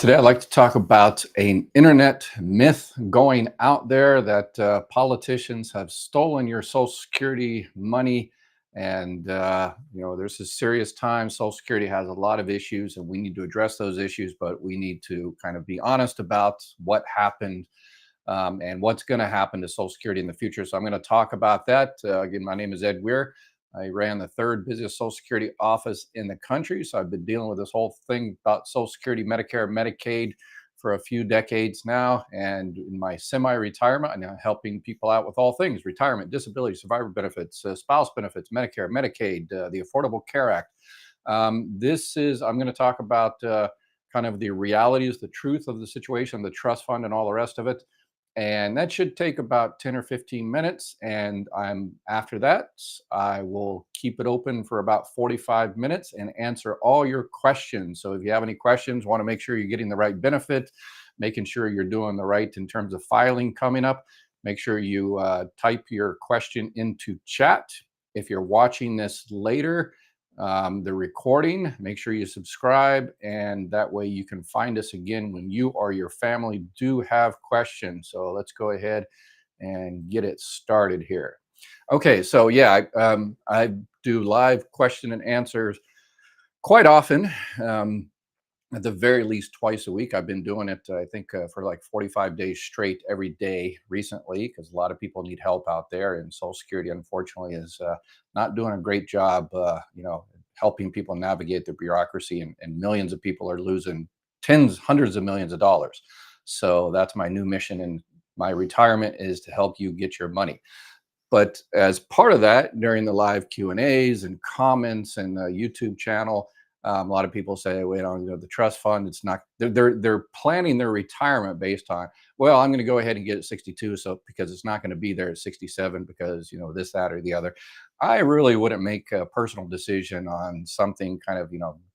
Today, I'd like to talk about an internet myth going out there that politicians have stolen your Social Security money. And, there's a serious time. Social Security has a lot of issues, and we need to address those issues, but we need to kind of be honest about what happened and what's going to happen to Social Security in the future. So I'm going to talk about that. Again, my name is Ed Weir. I ran the third busiest Social Security office in the country. So I've been dealing with this whole thing about Social Security, Medicare, Medicaid for a few decades now. And in my semi-retirement, I'm now helping people out with all things: retirement, disability, survivor benefits, spouse benefits, Medicare, Medicaid, the Affordable Care Act. I'm going to talk about kind of the realities, the truth of the situation, the trust fund, and all the rest of it. And that should take about 10 or 15 minutes. And after that, I will keep it open for about 45 minutes and answer all your questions. So if you have any questions, want to make sure you're getting the right benefit, making sure you're doing the right in terms of filing coming up, make sure you type your question into chat. If you're watching this later, the recording, make sure you subscribe, and that way you can find us again when you or your family do have questions. So let's go ahead and get it started here. Okay, so yeah, I do live question and answers quite often. At the very least twice a week. I've been doing it, I think, for like 45 days straight every day recently, because a lot of people need help out there. And Social Security, unfortunately, is not doing a great job, helping people navigate the bureaucracy. And millions of people are losing tens, hundreds of millions of dollars. So that's my new mission in my retirement, is to help you get your money. But as part of that, during the live Q&As and comments and YouTube channel, a lot of people say, "Wait, on the trust fund, it's not." They're planning their retirement based on, well, I'm going to go ahead and get it 62, so because it's not going to be there at 67 because this, that, or the other. I really wouldn't make a personal decision on something kind of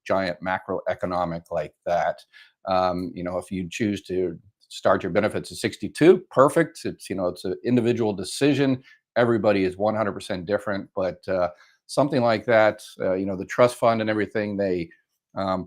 giant macroeconomic like that. If you choose to start your benefits at 62, perfect. It's an individual decision. Everybody is 100% different, but something like that, the trust fund and everything, they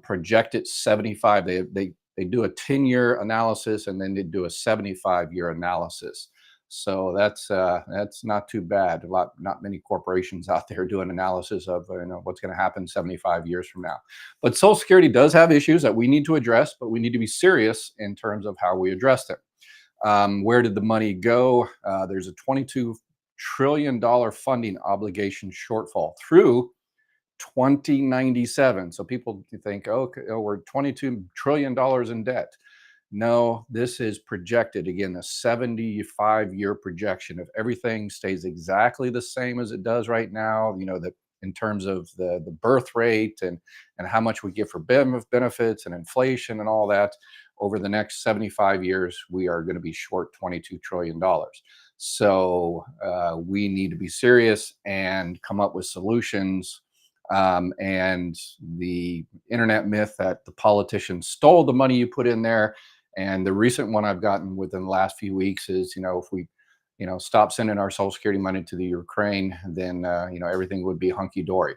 project it 75. They do a 10-year analysis, and then they do a 75-year analysis. So that's not too bad. Not many corporations out there do an analysis of what's going to happen 75 years from now. But Social Security does have issues that we need to address, but we need to be serious in terms of how we address them. Where did the money go? There's a $22 trillion funding obligation shortfall through 2097. So people think, okay, we're $22 trillion in debt. No, this is projected, again, a 75-year projection. If everything stays exactly the same as it does right now, that in terms of the birth rate and how much we give for benefits and inflation and all that, over the next 75 years, we are going to be short $22 trillion. So we need to be serious and come up with solutions. And the internet myth that the politicians stole the money you put in there. And the recent one I've gotten within the last few weeks is, if we, stop sending our Social Security money to the Ukraine, then, everything would be hunky dory.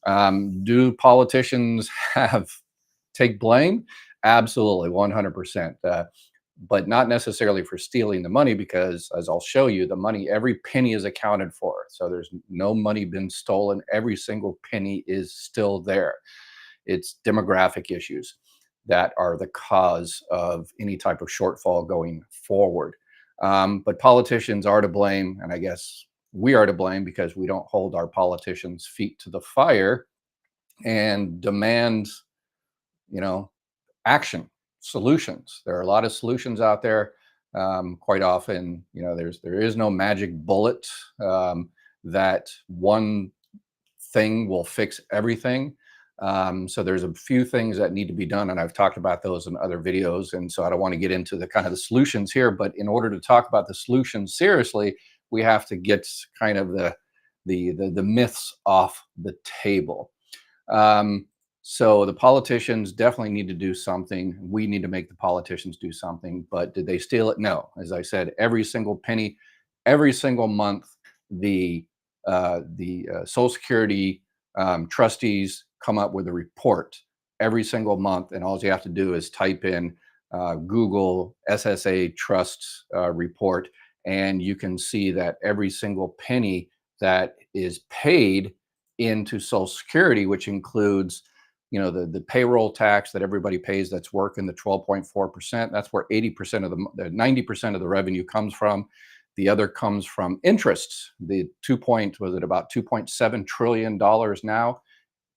Do politicians take blame? Absolutely, 100%. But not necessarily for stealing the money, because, as I'll show you, the money, every penny is accounted for. So there's no money been stolen. Every single penny is still there. It's demographic issues that are the cause of any type of shortfall going forward. But politicians are to blame, and I guess we are to blame because we don't hold our politicians' feet to the fire and demand, action, solutions. There are a lot of solutions out there. Quite often, there is no magic bullet that one thing will fix everything. So there's a few things that need to be done, and I've talked about those in other videos. And so I don't want to get into the kind of the solutions here, but in order to talk about the solutions seriously, we have to get kind of the myths off the table. So the politicians definitely need to do something. We need to make the politicians do something. But did they steal it? No. As I said, every single penny, every single month, the Social Security trustees come up with a report every single month, and all you have to do is type in Google SSA Trust report, and you can see that every single penny that is paid into Social Security, which includes, the payroll tax that everybody pays that's working, the 12.4%. That's where 80% of the 90% of the revenue comes from. The other comes from interests. The was it about $2.7 trillion now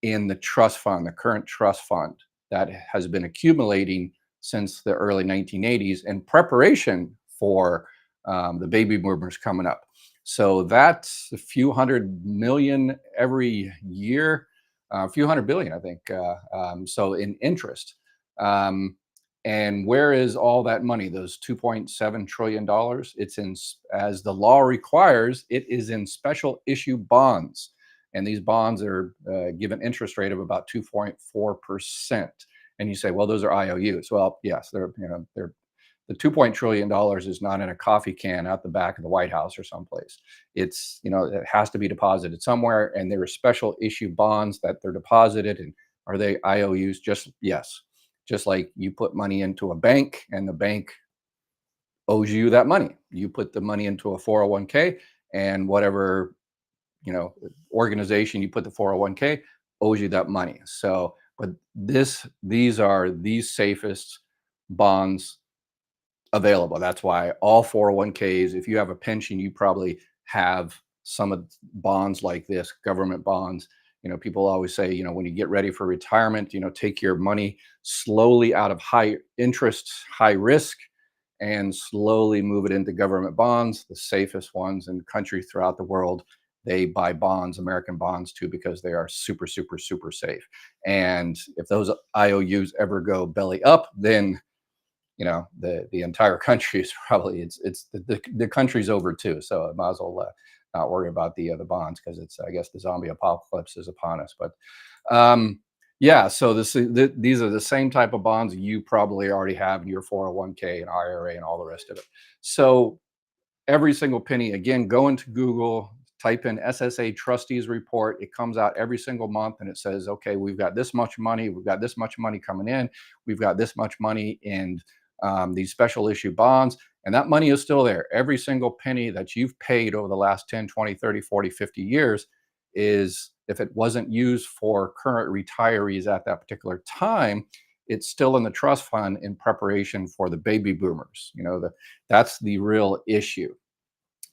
in the trust fund, the current trust fund that has been accumulating since the early 1980s in preparation for the baby boomers coming up. So that's a few hundred million every year, a few hundred billion, I think. So in interest. Um, and where is all that money? Those $2.7 trillion? It's in, as the law requires, it is in special issue bonds, and these bonds are given interest rate of about 2.4%. And you say, well, those are IOUs. Well, yes, they're the $2 trillion is not in a coffee can out the back of the White House or someplace. It's, it has to be deposited somewhere, and there are special issue bonds that they're deposited. And are they IOUs? Just yes, just like you put money into a bank and the bank owes you that money. You put the money into a 401k, and whatever, organization you put the 401k owes you that money. So, but these are the safest bonds available. That's why all 401ks, if you have a pension, you probably have some of bonds like this, government bonds. People always say, when you get ready for retirement, take your money slowly out of high interest, high risk, and slowly move it into government bonds, the safest ones in countries throughout the world. They buy bonds, American bonds too, because they are super, super, super safe. And if those IOUs ever go belly up, then the entire country is probably, it's the country's over too. So I might as well not worry about the bonds, because it's, I guess, the zombie apocalypse is upon us. But yeah, so these are the same type of bonds you probably already have in your 401k and IRA and all the rest of it. So every single penny, again, go into Google, type in SSA trustees report. It comes out every single month, and it says, okay, we've got this much money, we've got this much money coming in, we've got this much money in these special issue bonds, and that money is still there. Every single penny that you've paid over the last 10, 20, 30, 40, 50 years is, if it wasn't used for current retirees at that particular time, it's still in the trust fund in preparation for the baby boomers. That's the real issue.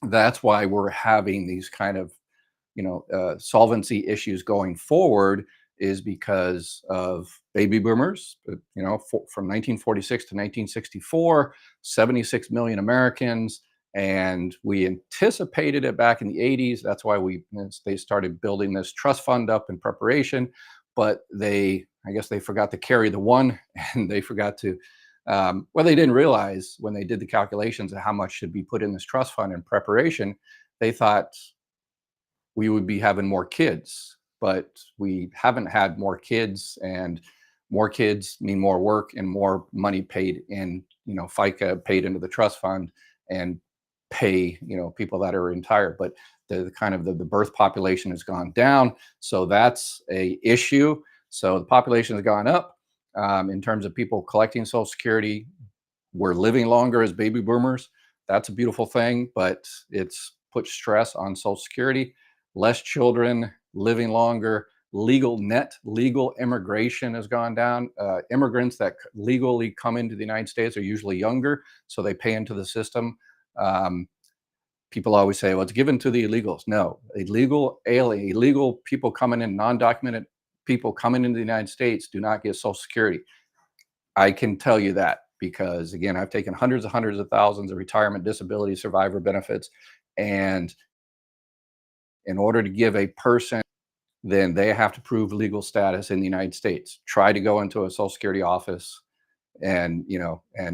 That's why we're having these kind of solvency issues going forward, is because of baby boomers. From 1946 to 1964, 76 million Americans, and we anticipated it back in the 80s. That's why they started building this trust fund up in preparation, but I guess they forgot to carry the one, and they forgot to. Well, they didn't realize when they did the calculations of how much should be put in this trust fund in preparation. They thought we would be having more kids, but we haven't had more kids, and more kids mean more work and more money paid in, FICA paid into the trust fund, and pay, people that are retired. But the kind of the birth population has gone down. So that's a issue. So the population has gone up in terms of people collecting Social Security. We're living longer as baby boomers. That's a beautiful thing, but it's put stress on Social Security. Less children, living longer. Legal immigration has gone down. Immigrants that legally come into the United States are usually younger, so they pay into the system. People always say, well, it's given to the illegals. No, illegal people coming in, non-documented people coming into the United States do not get Social Security. I can tell you that because, again, I've taken hundreds of thousands of retirement, disability, survivor benefits, and in order to give a person, then they have to prove legal status in the United States. Try to go into a Social Security office and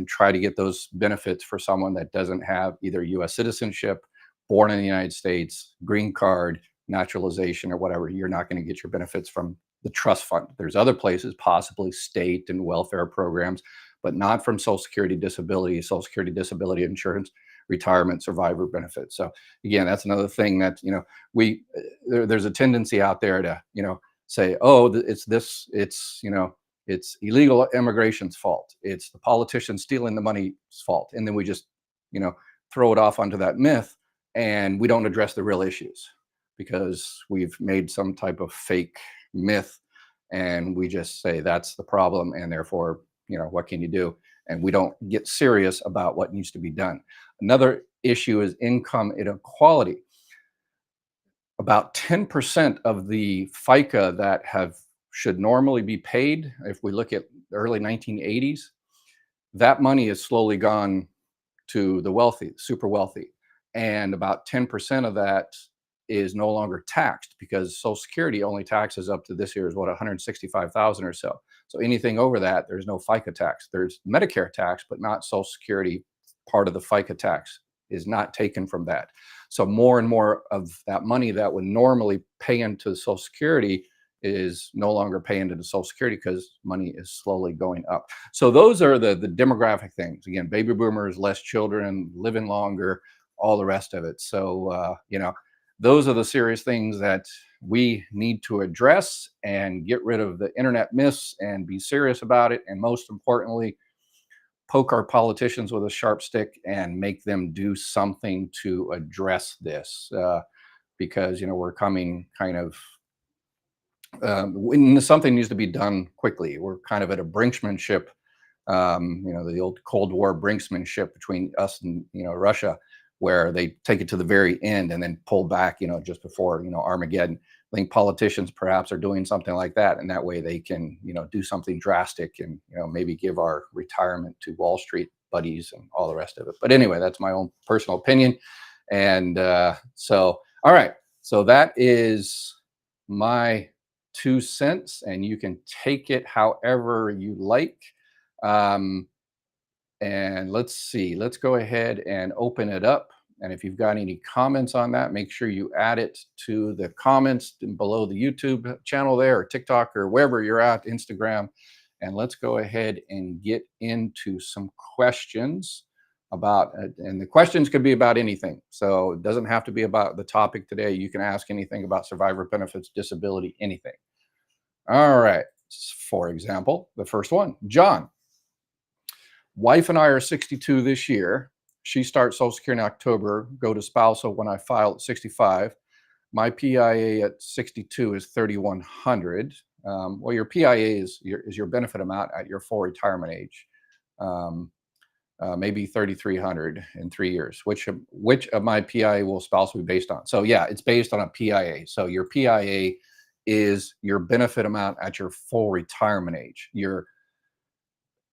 try to get those benefits for someone that doesn't have either U.S. citizenship, born in the United States, green card, naturalization, or whatever. You're not going to get your benefits from the trust fund. There's other places, possibly state and welfare programs, but not from Social Security disability insurance, retirement, survivor benefits. So again, that's another thing that there's a tendency out there to say, oh, it's this, it's it's illegal immigration's fault, it's the politicians stealing the money's fault, and then we just, you know, throw it off onto that myth, and we don't address the real issues because we've made some type of fake myth, and we just say that's the problem, and therefore, what can you do? And we don't get serious about what needs to be done. Another issue is income inequality. About 10% of the FICA that have should normally be paid, if we look at the early 1980s, that money has slowly gone to the wealthy, super wealthy. And about 10% of that is no longer taxed because Social Security only taxes up to this year is what, 165,000 or so. So anything over that, there's no FICA tax. There's Medicare tax, but not Social Security. Part of the FICA tax is not taken from that. So more and more of that money that would normally pay into Social Security is no longer paying into the Social Security because money is slowly going up. So those are the demographic things. Again, baby boomers, less children, living longer, all the rest of it. So those are the serious things that we need to address and get rid of the internet myths and be serious about it. And most importantly, poke our politicians with a sharp stick and make them do something to address this, because we're coming kind of when something needs to be done quickly. We're kind of at a brinksmanship, the old Cold War brinksmanship between us and Russia, where they take it to the very end and then pull back, just before Armageddon. I think politicians perhaps are doing something like that, and that way they can do something drastic and maybe give our retirement to Wall Street buddies and all the rest of it. But anyway, that's my own personal opinion. And so, all right, so that is my 2 cents, and you can take it however you like. And let's see, let's go ahead and open it up. And if you've got any comments on that, make sure you add it to the comments below the YouTube channel there, or TikTok, or wherever you're at, Instagram. And let's go ahead and get into some questions about, and the questions could be about anything. So it doesn't have to be about the topic today. You can ask anything about survivor benefits, disability, anything. All right. For example, the first one, John. Wife and I are 62 this year. She starts Social Security in October, go to spousal when I file at 65. My PIA at 62 is 3,100. Well, your PIA is your benefit amount at your full retirement age. Maybe 3,300 in 3 years. Which of my PIA will spousal be based on? So yeah, it's based on a PIA. So your PIA is your benefit amount at your full retirement age. Your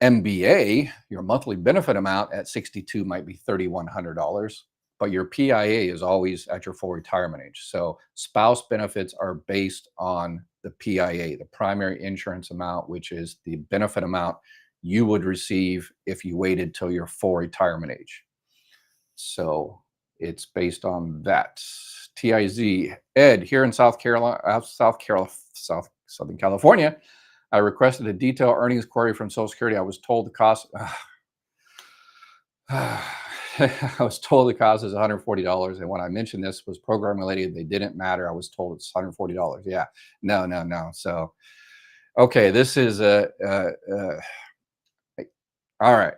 MBA, your monthly benefit amount at 62 might be $3,100, but your PIA is always at your full retirement age. So spouse benefits are based on the PIA, the primary insurance amount, which is the benefit amount you would receive if you waited till your full retirement age. So it's based on that. TIZ, Ed, here in Southern California, I requested a detailed earnings query from Social Security. I was told the cost I was told the cost is $140. And when I mentioned this was program related, they didn't matter. I was told it's $140. Yeah, no. So, okay, this is all right.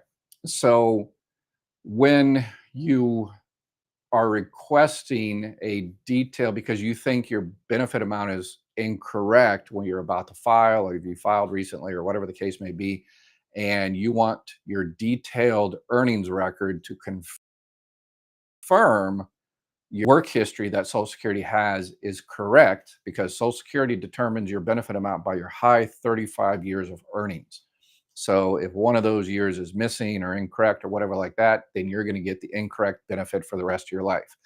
So when you are requesting a detail because you think your benefit amount is incorrect when you're about to file, or if you filed recently, or whatever the case may be, and you want your detailed earnings record to confirm your work history that Social Security has is correct, because Social Security determines your benefit amount by your high 35 years of earnings. So if one of those years is missing or incorrect or whatever like that, then you're going to get the incorrect benefit for the rest of your life.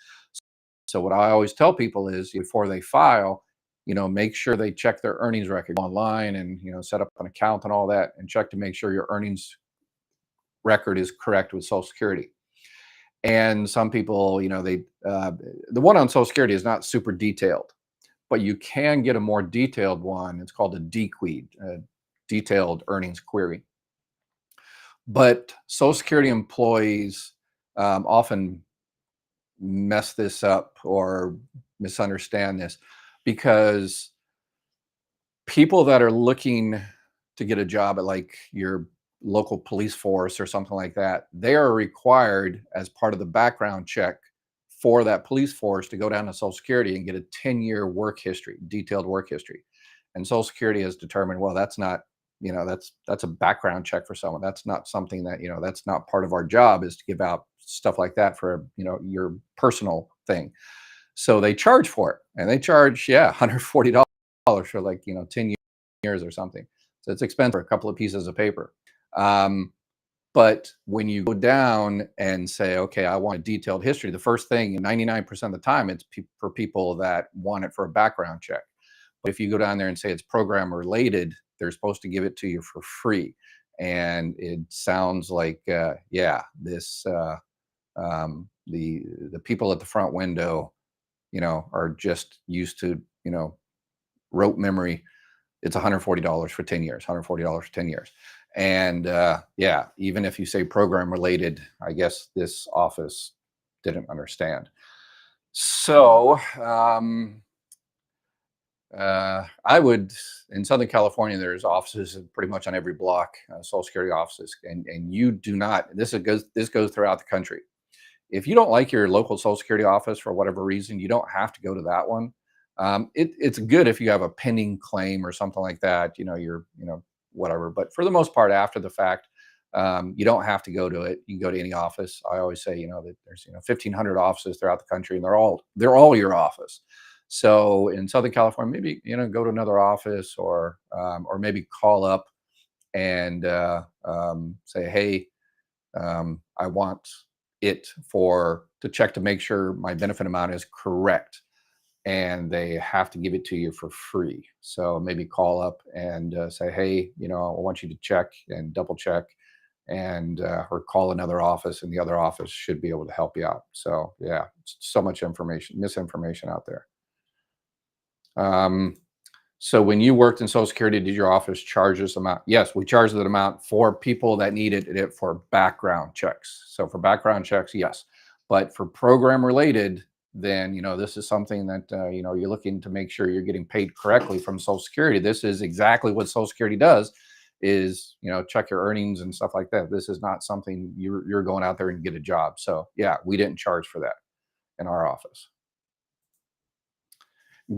So what I always tell people is before they file, make sure they check their earnings record online and, set up an account and all that, and check to make sure your earnings record is correct with Social Security. And some people, the one on Social Security is not super detailed, but you can get a more detailed one. It's called a DQEAD, detailed earnings query. But Social Security employees often mess this up or misunderstand this, because people that are looking to get a job at like your local police force or something like that, they are required as part of the background check for that police force to go down to Social Security and get a 10-year work history, detailed work history. And Social Security has determined, well, that's not, that's a background check for someone. That's not something that, that's not part of our job is to give out stuff like that for, your personal thing. So they charge for it, and they charge, yeah, $140 for like, 10 years or something. So it's expensive for a couple of pieces of paper. But when you go down and say, okay, I want a detailed history, the first thing, 99% of the time, it's for people that want it for a background check. But if you go down there and say it's program related, they're supposed to give it to you for free. And it sounds like, yeah, this the people at the front window, are just used to, rote memory. It's $140 for 10 years, $140 for 10 years. And yeah, even if you say program related, I guess this office didn't understand. So I would, in Southern California, there's offices pretty much on every block, Social Security offices, and you do not. This goes throughout the country. If you don't like your local Social Security office for whatever reason, you don't have to go to that one. It's good if you have a pending claim or something like that. You're whatever. But for the most part, after the fact, you don't have to go to it. You can go to any office. I always say, that there's 1,500 offices throughout the country, and they're all your office. So in Southern California, maybe go to another office, or maybe call up and say, hey, I want it to check to make sure my benefit amount is correct, and they have to give it to you for free. So maybe call up and say, hey, I want you to check and double check, and or call another office, and the other office should be able to help you out. So yeah, so much misinformation out there. Um, so when you worked in Social Security, did your office charge this amount? Yes, we charge that amount for people that needed it for background checks. So for background checks, yes. But for program related, then this is something that you're looking to make sure you're getting paid correctly from Social Security. This is exactly what Social Security does, is check your earnings and stuff like that. This is not something you're going out there and get a job. So yeah, we didn't charge for that in our office.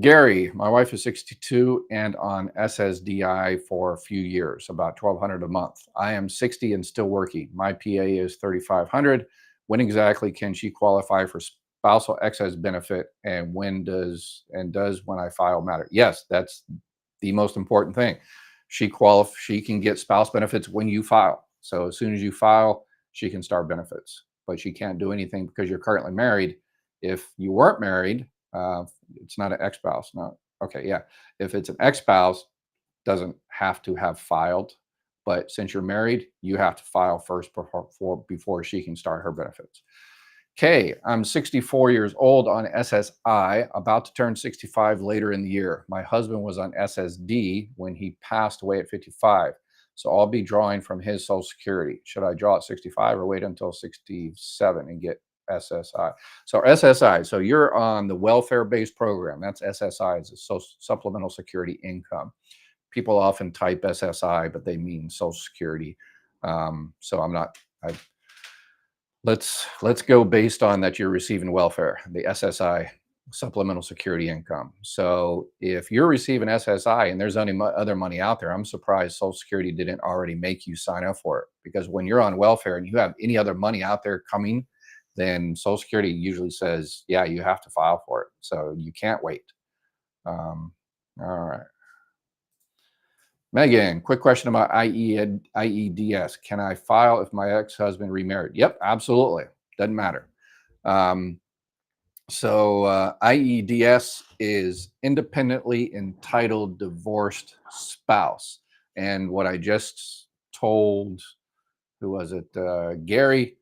Gary, my wife is 62 and on SSDI for a few years, about 1,200 a month. I am 60 and still working. My PA is 3,500. When exactly can she qualify for spousal excess benefit, and does when I file matter? Yes, that's the most important thing. She can get spouse benefits when you file. So as soon as you file, she can start benefits, but she can't do anything because you're currently married. If you weren't married, it's not an ex-spouse. No. Okay. Yeah. If it's an ex-spouse, doesn't have to have filed, but since you're married, you have to file first before she can start her benefits. Okay. I'm 64 years old on SSI, about to turn 65 later in the year. My husband was on SSD when he passed away at 55. So I'll be drawing from his Social Security. Should I draw at 65 or wait until 67 and get SSI? So SSI, so you're on the welfare-based program. That's SSI, is a supplemental security income. People often type SSI, but they mean Social Security. So I'm not. Let's go based on that you're receiving welfare, the SSI, supplemental security income. So if you're receiving SSI and there's any other money out there, I'm surprised Social Security didn't already make you sign up for it, because when you're on welfare and you have any other money out there coming, then Social Security usually says, yeah, you have to file for it. So you can't wait. All right. Megan, quick question about IEDS. Can I file if my ex-husband remarried? Yep, absolutely. Doesn't matter. So IEDS is independently entitled divorced spouse. And what I just told, who was it? Gary,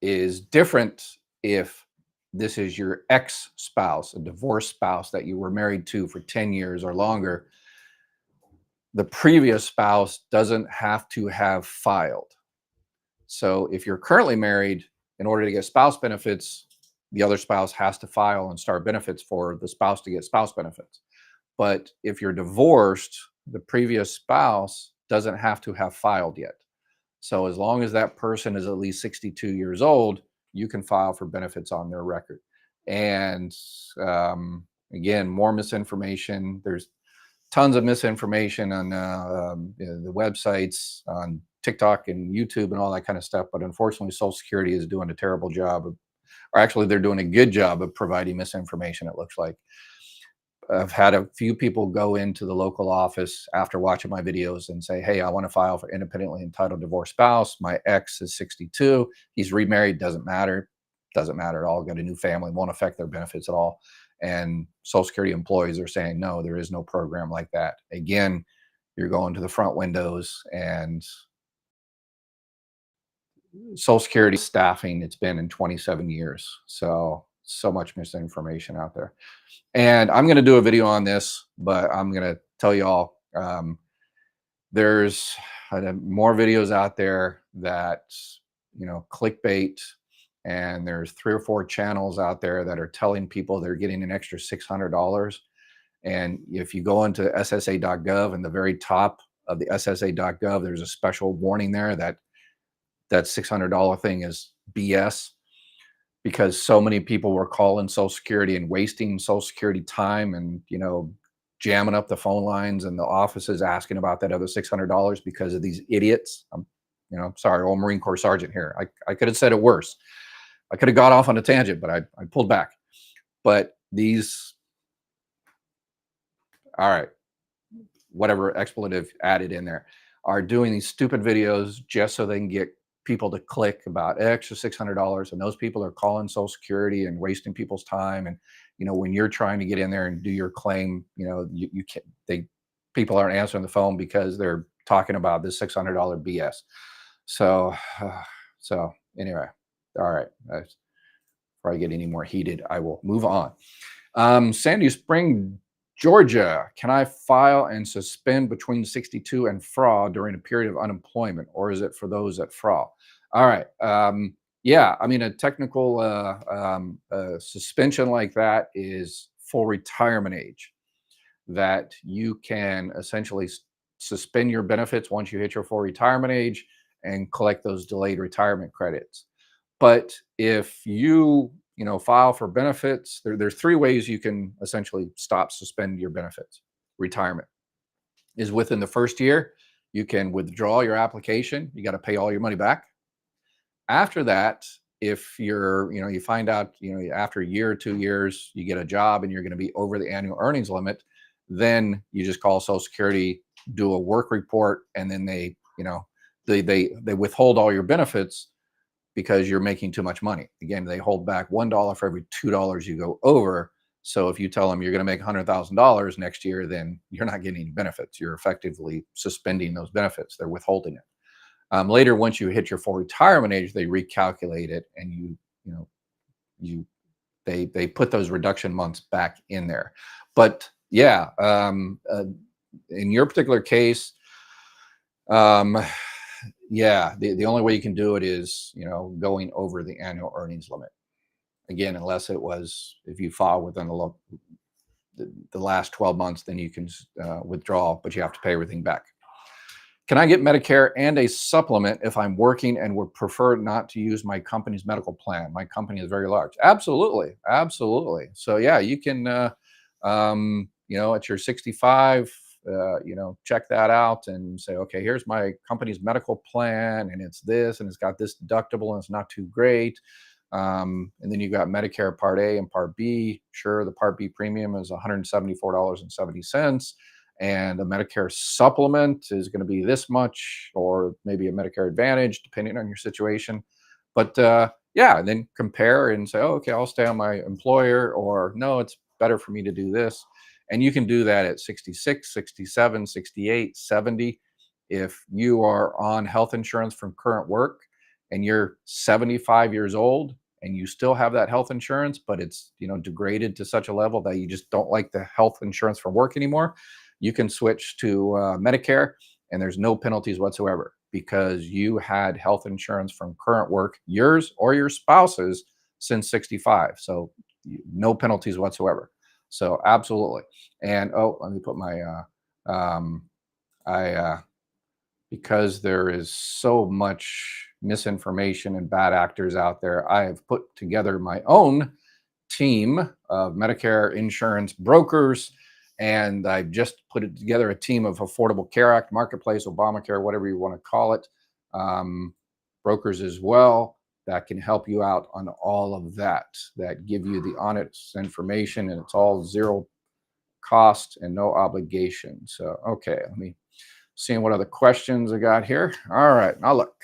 is different if this is your ex-spouse, a divorced spouse that you were married to for 10 years or longer. The previous spouse doesn't have to have filed. So if you're currently married, in order to get spouse benefits, the other spouse has to file and start benefits for the spouse to get spouse benefits. But if you're divorced, the previous spouse doesn't have to have filed yet. So as long as that person is at least 62 years old, you can file for benefits on their record. And again, more misinformation. There's tons of misinformation on the websites, on TikTok and YouTube and all that kind of stuff. But unfortunately, Social Security is doing a terrible job of, or actually, they're doing a good job of providing misinformation, it looks like. I've had a few people go into the local office after watching my videos and say, "Hey, I want to file for independently entitled divorced spouse. My ex is 62. He's remarried. Doesn't matter. Doesn't matter at all. Got a new family. Won't affect their benefits at all." And Social Security employees are saying, "No, there is no program like that." Again, you're going to the front windows, and Social Security staffing, it's been in 27 years. So much misinformation out there. And I'm going to do a video on this, but I'm going to tell you all there's more videos out there that, clickbait, and there's 3 or 4 channels out there that are telling people they're getting an extra $600. And if you go into ssa.gov, and the very top of the ssa.gov, there's a special warning there that that $600 thing is BS, because so many people were calling Social Security and wasting Social Security time, and jamming up the phone lines and the offices asking about that other $600 because of these idiots. Sorry, old Marine Corps sergeant here. I could have said it worse. I could have got off on a tangent, but I pulled back. But these, all right, whatever expletive added in there, are doing these stupid videos just so they can get people to click about extra $600. And those people are calling Social Security and wasting people's time. And when you're trying to get in there and do your claim, you can't. People aren't answering the phone because they're talking about this $600 BS. So so anyway, all right. Before I get any more heated, I will move on. Sandy Spring, Georgia. Can I file and suspend between 62 and FRA during a period of unemployment, or is it for those at FRA? All right. Yeah, I mean, a technical suspension like that is full retirement age, that you can essentially suspend your benefits once you hit your full retirement age and collect those delayed retirement credits. But if file for benefits, there's 3 ways you can essentially stop, suspend your benefits. Retirement is within the first year. You can withdraw your application. You got to pay all your money back. After that, if you find out, after a year or 2 years, you get a job and you're going to be over the annual earnings limit, then you just call Social Security, do a work report, and then they withhold all your benefits because you're making too much money. Again, they hold back $1 for every $2 you go over. So if you tell them you're going to make $100,000 next year, then you're not getting any benefits. You're effectively suspending those benefits. They're withholding it. Later, once you hit your full retirement age, they recalculate it, and they put those reduction months back in there. But yeah, in your particular case, yeah, the only way you can do it is going over the annual earnings limit. Again, unless it was, if you file within the last 12 months, then you can withdraw, but you have to pay everything back. Can I get Medicare and a supplement if I'm working and would prefer not to use my company's medical plan? My company is very large. Absolutely. Absolutely. So yeah, you can, at your 65, check that out and say, okay, here's my company's medical plan, and it's this, and it's got this deductible, and it's not too great. And then you got Medicare Part A and Part B. Sure, the Part B premium is $174.70. And a Medicare supplement is going to be this much, or maybe a Medicare Advantage, depending on your situation. But yeah, and then compare and say, oh, okay, I'll stay on my employer, or no, it's better for me to do this. And you can do that at 66, 67, 68, 70. If you are on health insurance from current work and you're 75 years old and you still have that health insurance, but it's degraded to such a level that you just don't like the health insurance from work anymore, you can switch to Medicare, and there's no penalties whatsoever because you had health insurance from current work, yours or your spouse's, since 65. So no penalties whatsoever. So absolutely. And let me put my Because there is so much misinformation and bad actors out there, I have put together my own team of Medicare insurance brokers, and I've just put it together a team of Affordable Care Act, Marketplace, Obamacare, whatever you want to call it, um, brokers as well that can help you out on all of that, that give you the honest information, and it's all zero cost and no obligation. So, okay, let me seeing what other questions I got here. All right, now look.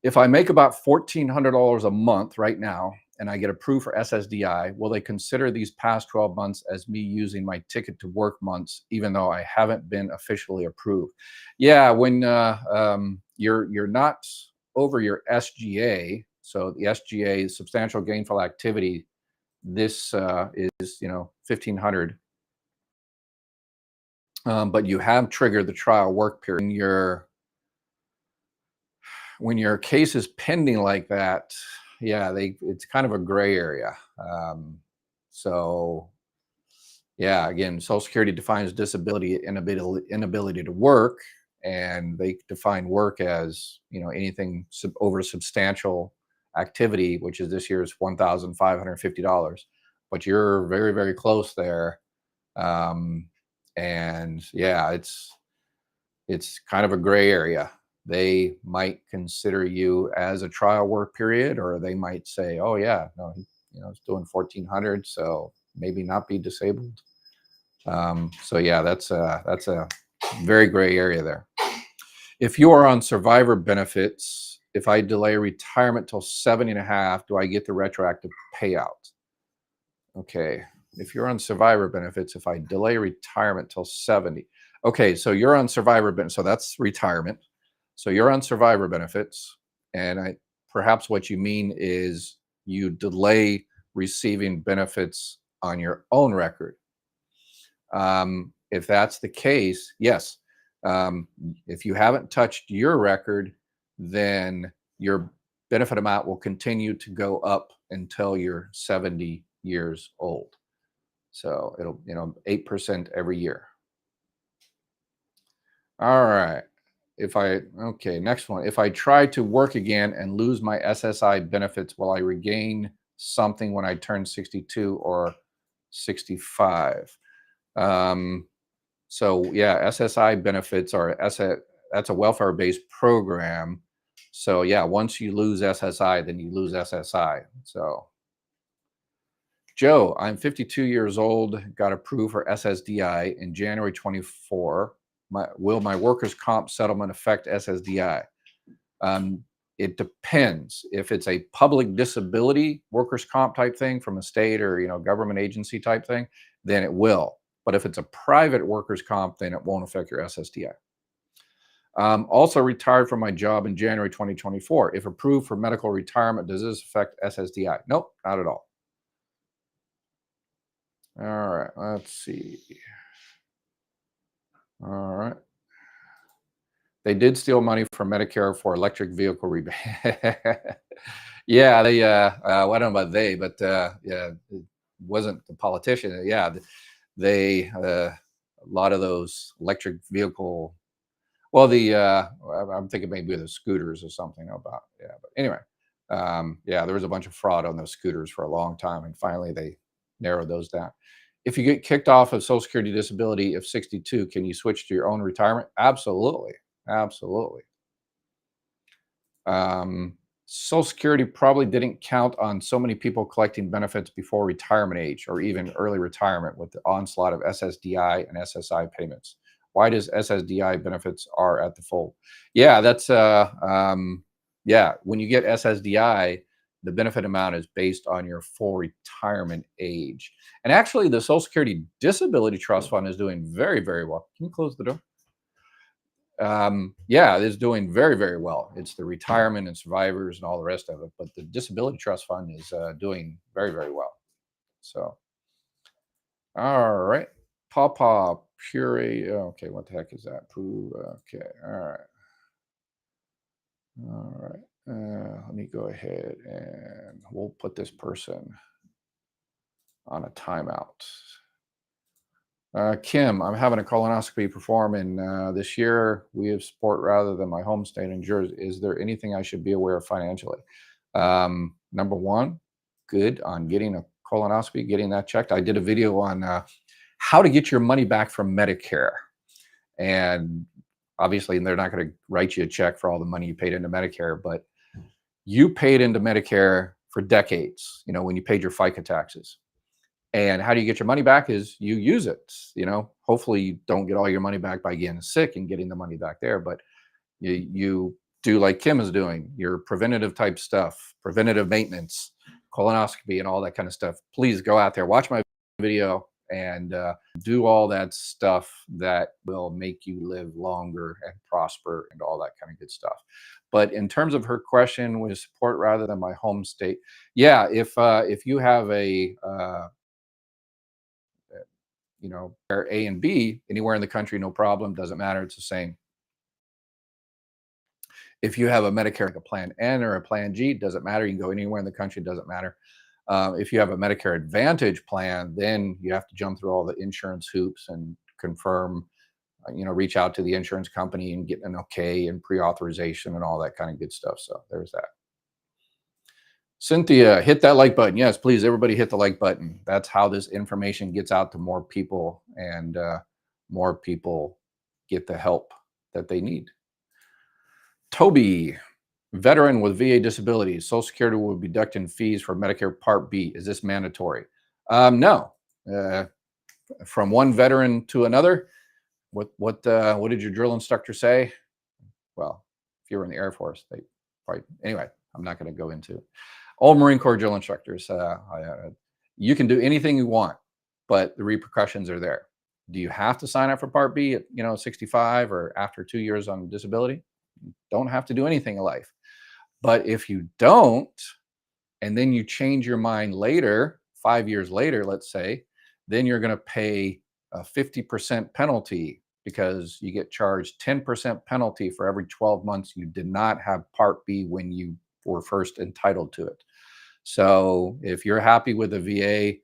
If I make about $1,400 a month right now and I get approved for SSDI, will they consider these past 12 months as me using my ticket to work months, even though I haven't been officially approved? Yeah, when you're not over your SGA, so the SGA, substantial gainful activity, this is 1,500. But you have triggered the trial work period. When your case is pending like that, yeah, it's kind of a gray area. So yeah, again, Social Security defines disability inability to work, and they define work as anything over substantial activity, which is this year's $1,550. But you're very, very close there, and yeah, it's kind of a gray area. They might consider you as a trial work period, or they might say, "Oh yeah, no, it's doing 1,400, so maybe not be disabled." So yeah, that's a very gray area there. If you are on survivor benefits, if I delay retirement till 70 and a half, do I get the retroactive payout? Okay. If you're on survivor benefits, if I delay retirement till 70. Okay, so you're on survivor benefits. So that's retirement. So you're on survivor benefits. And perhaps what you mean is you delay receiving benefits on your own record. If that's the case, yes. If you haven't touched your record, then your benefit amount will continue to go up until you're 70 years old. So it'll, 8% every year. All right. Okay, next one. If I try to work again and lose my SSI benefits, will I regain something when I turn 62 or 65? Um, so yeah, SSI benefits that's a welfare-based program. So yeah, once you lose SSI, then you lose SSI. So Joe, I'm 52 years old, got approved for SSDI in January 24. Will my workers' comp settlement affect SSDI? Um, it depends. If it's a public disability workers' comp type thing from a state or government agency type thing, then it will. But if it's a private workers' comp, then it won't affect your SSDI. Also retired from my job in January 2024. If approved for medical retirement, does this affect SSDI? Nope, not at all. All right, let's see. All right. They did steal money from Medicare for electric vehicle rebate. Yeah, well, I don't know about they, but yeah, it wasn't the politician. Yeah, a lot of those electric vehicle, well, I'm thinking maybe the scooters or something about, yeah, but anyway, yeah, there was a bunch of fraud on those scooters for a long time, and finally they narrowed those down. If you get kicked off of Social Security disability of 62, can you switch to your own retirement? Absolutely. Absolutely. Um, Social Security probably didn't count on so many people collecting benefits before retirement age or even early retirement with the onslaught of SSDI and SSI payments. Why does SSDI benefits are at the full? Yeah, yeah, when you get SSDI, the benefit amount is based on your full retirement age. And actually, the Social Security Disability Trust Fund is doing very, very well. Can you close the door? Yeah, it's doing very, very well. It's the retirement and survivors and all the rest of it, but the disability trust fund is doing very, very well. So, all right, Pawpaw Puree. Okay, what the heck is that? Poo. Okay, all right. Let me go ahead and we'll put this person on a timeout. Kim, I'm having a colonoscopy performed in this year. We have support rather than my home state in Jersey. Is there anything I should be aware of financially? Number one, good on getting a colonoscopy, getting that checked. I did a video on how to get your money back from Medicare. And obviously, they're not going to write you a check for all the money you paid into Medicare, but you paid into Medicare for decades, when you paid your FICA taxes. And how do you get your money back is you use it. Hopefully you don't get all your money back by getting sick and getting the money back there, but you do like Kim is doing, your preventative type stuff, preventative maintenance, colonoscopy, and all that kind of stuff. Please go out there, watch my video, and do all that stuff that will make you live longer and prosper and all that kind of good stuff. But in terms of her question, with support rather than my home state, yeah, if you have a A and B anywhere in the country, no problem, doesn't matter, it's the same. If you have a Medicare, like a Plan N or a Plan G, doesn't matter. You can go anywhere in the country, doesn't matter. If you have a Medicare Advantage plan, then you have to jump through all the insurance hoops and confirm, reach out to the insurance company and get an okay and pre-authorization and all that kind of good stuff. So there's that. Cynthia, hit that like button. Yes, please, everybody hit the like button. That's how this information gets out to more people, and more people get the help that they need. Toby, veteran with VA disability, Social Security will be deducting fees for Medicare Part B. Is this mandatory? No. From one veteran to another, what did your drill instructor say? Well, if you were in the Air Force, they probably, anyway, I'm not going to go into it. All Marine Corps drill instructors, you can do anything you want, but the repercussions are there. Do you have to sign up for Part B at 65 or after 2 years on disability? You don't have to do anything in life. But if you don't, and then you change your mind later, 5 years later, let's say, then you're going to pay a 50% penalty, because you get charged 10% penalty for every 12 months you did not have Part B when you were first entitled to it. So if you're happy with the VA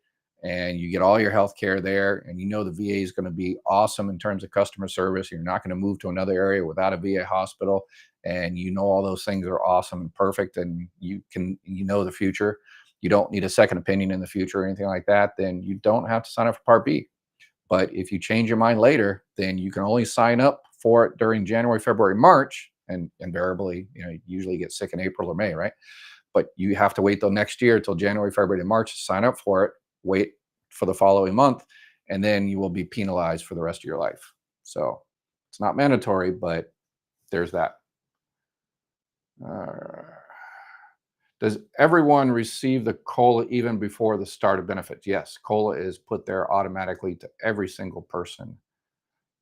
and you get all your health care there, and the VA is going to be awesome in terms of customer service, you're not going to move to another area without a VA hospital, and all those things are awesome and perfect, and the future, you don't need a second opinion in the future or anything like that, then you don't have to sign up for Part B. But if you change your mind later, then you can only sign up for it during January, February, March, and invariably, you usually get sick in April or May, right? But you have to wait till next year, till January, February, and March to sign up for it, wait for the following month, and then you will be penalized for the rest of your life. So it's not mandatory, but there's that. Does everyone receive the COLA even before the start of benefits? Yes, COLA is put there automatically to every single person.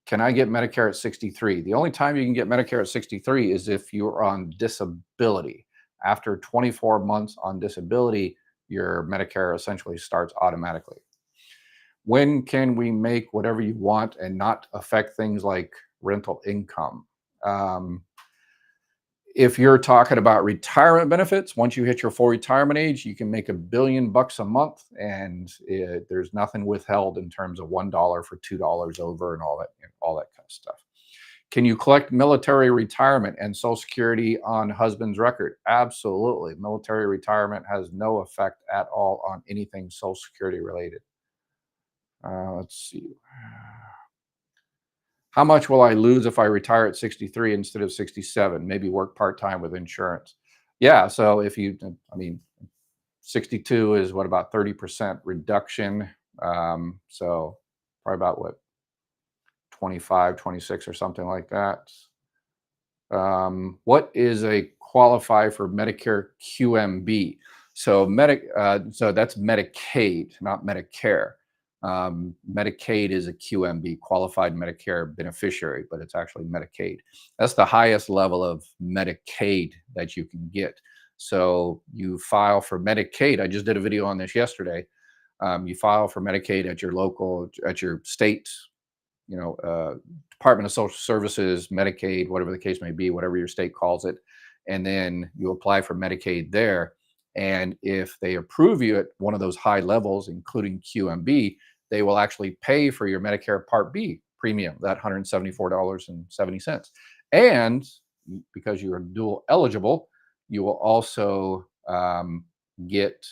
Can I get Medicare at 63? The only time you can get Medicare at 63 is if you're on disability. After 24 months on disability, your Medicare essentially starts automatically. When can we make whatever you want and not affect things like rental income? If you're talking about retirement benefits, once you hit your full retirement age, you can make $1 billion a month, and there's nothing withheld in terms of $1 for $2 over and all that kind of stuff. Can you collect military retirement and Social Security on husband's record? Absolutely. Military retirement has no effect at all on anything Social Security related. Let's see. How much will I lose if I retire at 63 instead of 67? Maybe work part-time with insurance. Yeah, so if 62 is what, about 30% reduction. So probably about what, 25, 26 or something like that. What is a qualify for Medicare QMB? So so that's Medicaid, not Medicare. Medicaid is a QMB, qualified Medicare beneficiary, but it's actually Medicaid. That's the highest level of Medicaid that you can get. So you file for Medicaid. I just did a video on this yesterday. You file for Medicaid at your state, Department of Social Services, Medicaid, whatever the case may be, whatever your state calls it. And then you apply for Medicaid there. And if they approve you at one of those high levels, including QMB, they will actually pay for your Medicare Part B premium, that $174.70. And because you are dual eligible, you will also get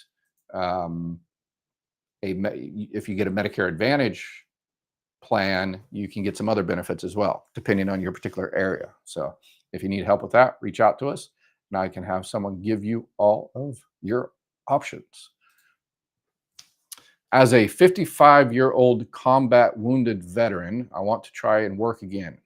um, if you get a Medicare Advantage plan, you can get some other benefits as well, depending on your particular area. So if you need help with that, reach out to us and I can have someone give you all of your options. As a 55-year-old combat wounded veteran, I want to try and work again.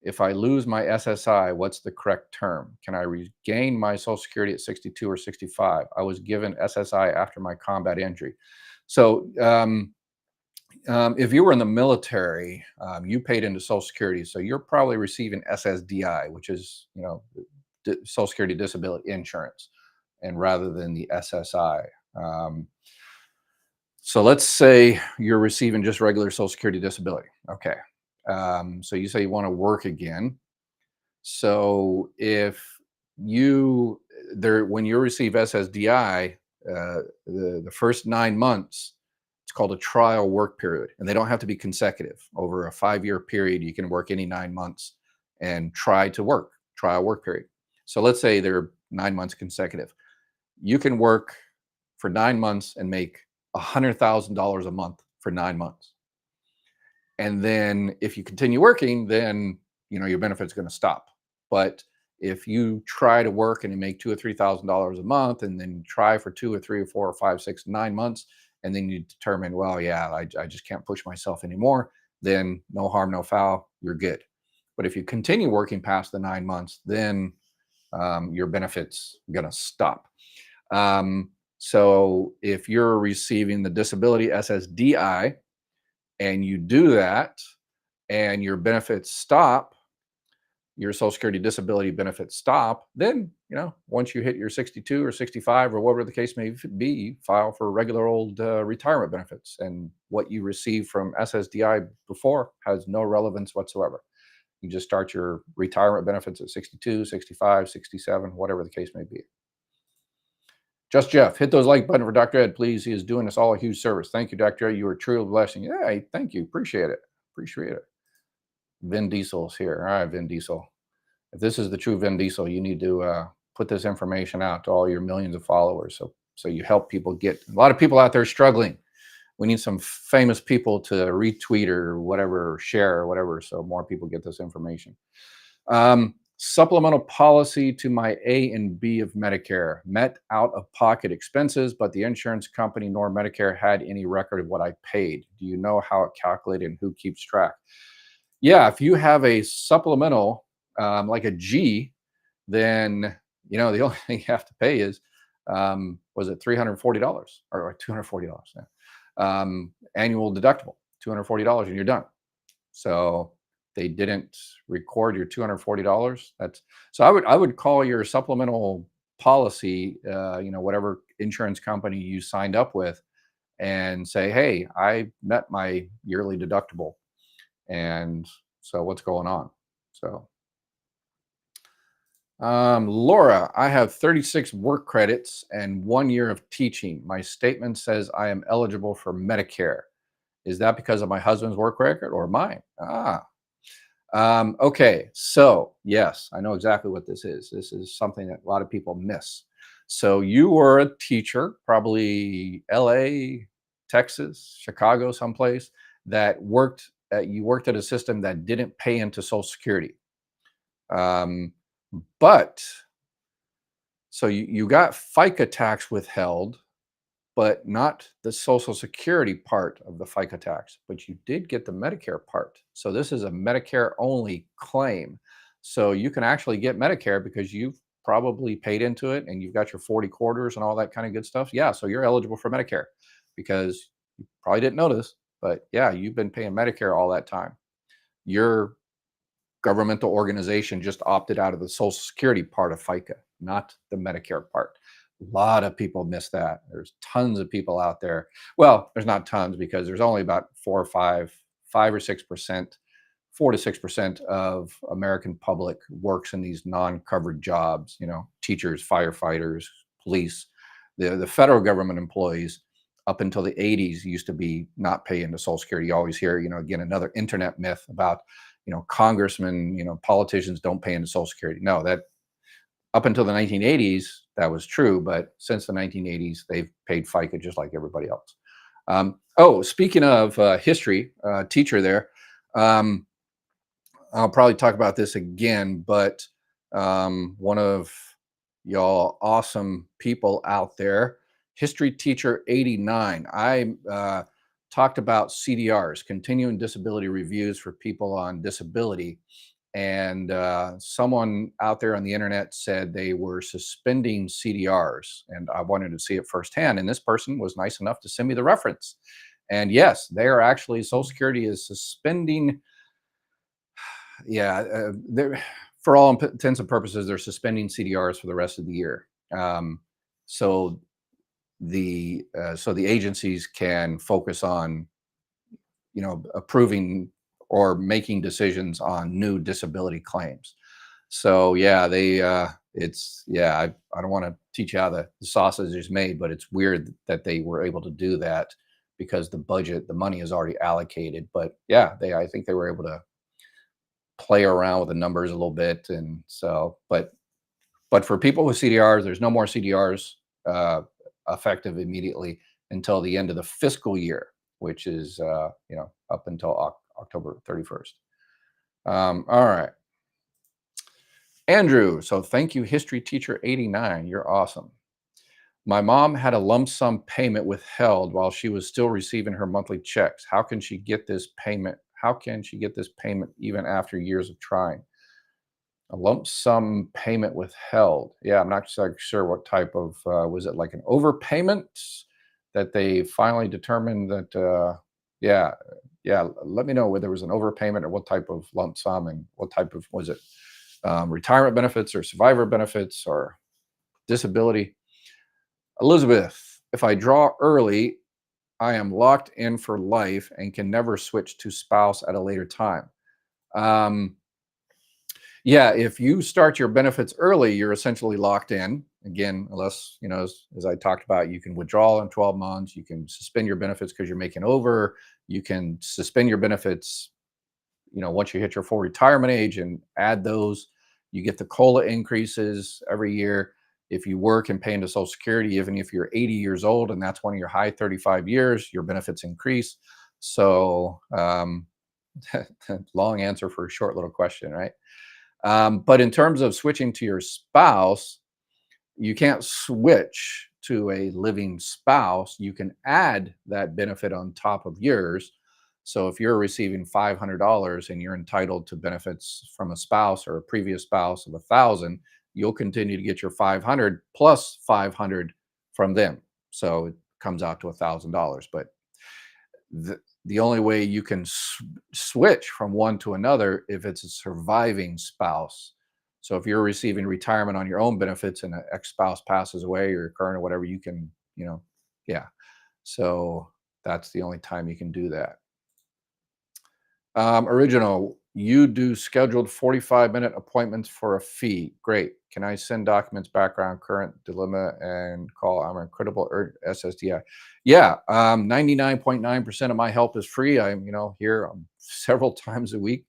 If I lose my SSI, what's the correct term? Can I regain my Social Security at 62 or 65? I was given SSI after my combat injury. So if you were in the military, you paid into Social Security, so you're probably receiving SSDI, which is Social Security Disability Insurance, and rather than the SSI. So let's say you're receiving just regular Social Security Disability. Okay. So you say you want to work again. So if you when you receive SSDI, the first 9 months, it's called a trial work period, and they don't have to be consecutive. Over a 5-year period, you can work any 9 months and try to work, trial work period. So let's say they're 9 months consecutive. You can work for 9 months and make $100,000 a month for 9 months. And then if you continue working, then your benefit's going to stop. But if you try to work and you make $2,000 or $3,000 a month, and then try for 2 or 3 or 4 or 5, 6, 9 months, and then you determine, well, yeah, I just can't push myself anymore, then no harm, no foul, you're good. But if you continue working past the 9 months, then your benefit's going to stop. So if you're receiving the disability SSDI and you do that and your benefits stop, your Social Security disability benefits stop, then, once you hit your 62 or 65 or whatever the case may be, file for regular old retirement benefits. And what you received from SSDI before has no relevance whatsoever. You just start your retirement benefits at 62, 65, 67, whatever the case may be. Just Jeff, hit those like button for Dr. Ed, please. He is doing us all a huge service. Thank you, Dr. Ed. You are truly a blessing. Yeah, thank you. Appreciate it. Appreciate it. Vin Diesel's here. All right, Vin Diesel. If this is the true Vin Diesel, you need to put this information out to all your millions of followers. So you help people get, a lot of people out there struggling. We need some famous people to retweet or whatever, or share or whatever, so more people get this information. Supplemental policy to my A and B of Medicare. Met out-of-pocket expenses, but the insurance company nor Medicare had any record of what I paid. Do you know how it calculated and who keeps track? Yeah, if you have a supplemental, like a G, then the only thing you have to pay is was it $340 or $240? Yeah. Annual deductible, $240, and you're done. So they didn't record your $240. So I would call your supplemental policy, whatever insurance company you signed up with, and say, hey, I met my yearly deductible, and so what's going on? So Laura, I have 36 work credits and 1 year of teaching. My statement says I am eligible for Medicare. Is that because of my husband's work record or mine? Okay, so yes, I know exactly what this is. This is something that a lot of people miss. So you were a teacher, probably LA, Texas, Chicago, someplace, that you worked at a system that didn't pay into Social Security. But so you got FICA tax withheld, but not the Social Security part of the FICA tax, but you did get the Medicare part. So this is a Medicare only claim. So you can actually get Medicare because you've probably paid into it and you've got your 40 quarters and all that kind of good stuff. Yeah, so you're eligible for Medicare because you probably didn't know this, but yeah, you've been paying Medicare all that time. Your governmental organization just opted out of the Social Security part of FICA, not the Medicare part. A lot of people miss that. There's tons of people out there. Well, there's not tons because there's only about 4 or 5 or 6%, 4 to 6% of American public works in these non-covered jobs, teachers, firefighters, police. The federal government employees up until the 80s used to be not pay into Social Security. You always hear, again, another internet myth about, congressmen, politicians don't pay into Social Security. No, that up until the 1980s, that was true. But since the 1980s, they've paid FICA just like everybody else. Oh, speaking of history, teacher there, um, I'll probably talk about this again, but one of y'all awesome people out there, history teacher 89. I talked about CDRs, continuing disability reviews for people on disability. And someone out there on the internet said they were suspending CDRs, and I wanted to see it firsthand. And this person was nice enough to send me the reference. And yes, they are actually, Social Security is suspending. Yeah, they're, for all intents and purposes, they're suspending CDRs for the rest of the year. So the agencies can focus on approving or making decisions on new disability claims. So yeah, I don't want to teach you how the sausage is made, but it's weird that they were able to do that because the money is already allocated. But yeah, I think they were able to play around with the numbers a little bit. And so, but for people with CDRs, there's no more CDRs uh, effective immediately until the end of the fiscal year, which is up until October 31st. All right, Andrew. So thank you, history teacher 89. You're awesome. My mom had a lump sum payment withheld while she was still receiving her monthly checks. How can she get this payment? How can she get this payment even after years of trying? A lump sum payment withheld. Yeah, I'm not exactly sure what type of, was it like an overpayment that they finally determined that, yeah, yeah, let me know whether it was an overpayment or what type of lump sum and what type of, was it retirement benefits or survivor benefits or disability? Elizabeth, if I draw early, I am locked in for life and can never switch to spouse at a later time. Um, Yeah, if you start your benefits early, you're essentially locked in. Again, unless, as I talked about, you can withdraw in 12 months, you can suspend your benefits because you're making over, you can suspend your benefits, once you hit your full retirement age and add those. You get the COLA increases every year. If you work and pay into Social Security, even if you're 80 years old and that's one of your high 35 years, your benefits increase. So, long answer for a short little question, right? But in terms of switching to your spouse, you can't switch to a living spouse. You can add that benefit on top of yours. So if you're receiving $500 and you're entitled to benefits from a spouse or a previous spouse of 1,000, you'll continue to get your 500 plus 500 from them. So it comes out to $1,000. But the only way you can switch from one to another if it's a surviving spouse. So if you're receiving retirement on your own benefits and an ex-spouse passes away or current or whatever, you can, yeah. So that's the only time you can do that. Original, you do scheduled 45-minute appointments for a fee. Great. Can I send documents, background, current dilemma, and call? I'm a critical SSDI. Yeah, 99.9% of my help is free. I'm, here several times a week.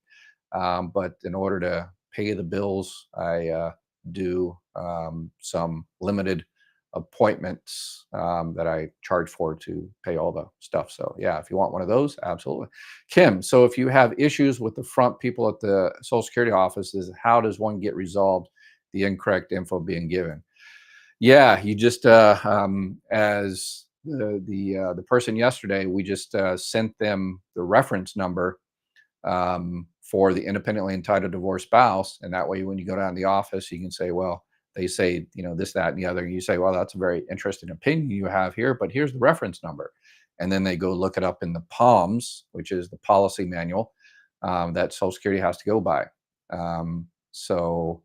But in order to pay the bills, I do some limited appointments that I charge for to pay all the stuff. So yeah, if you want one of those, absolutely. Kim, so if you have issues with the front people at the Social Security office, how does one get resolved? The incorrect info being given. Yeah, you just as the person yesterday, we just sent them the reference number for the independently entitled divorced spouse, and that way, when you go down to the office, you can say, well, they say, this, that, and the other. And you say, well, that's a very interesting opinion you have here, but here's the reference number. And then they go look it up in the POMS, which is the policy manual that Social Security has to go by. So,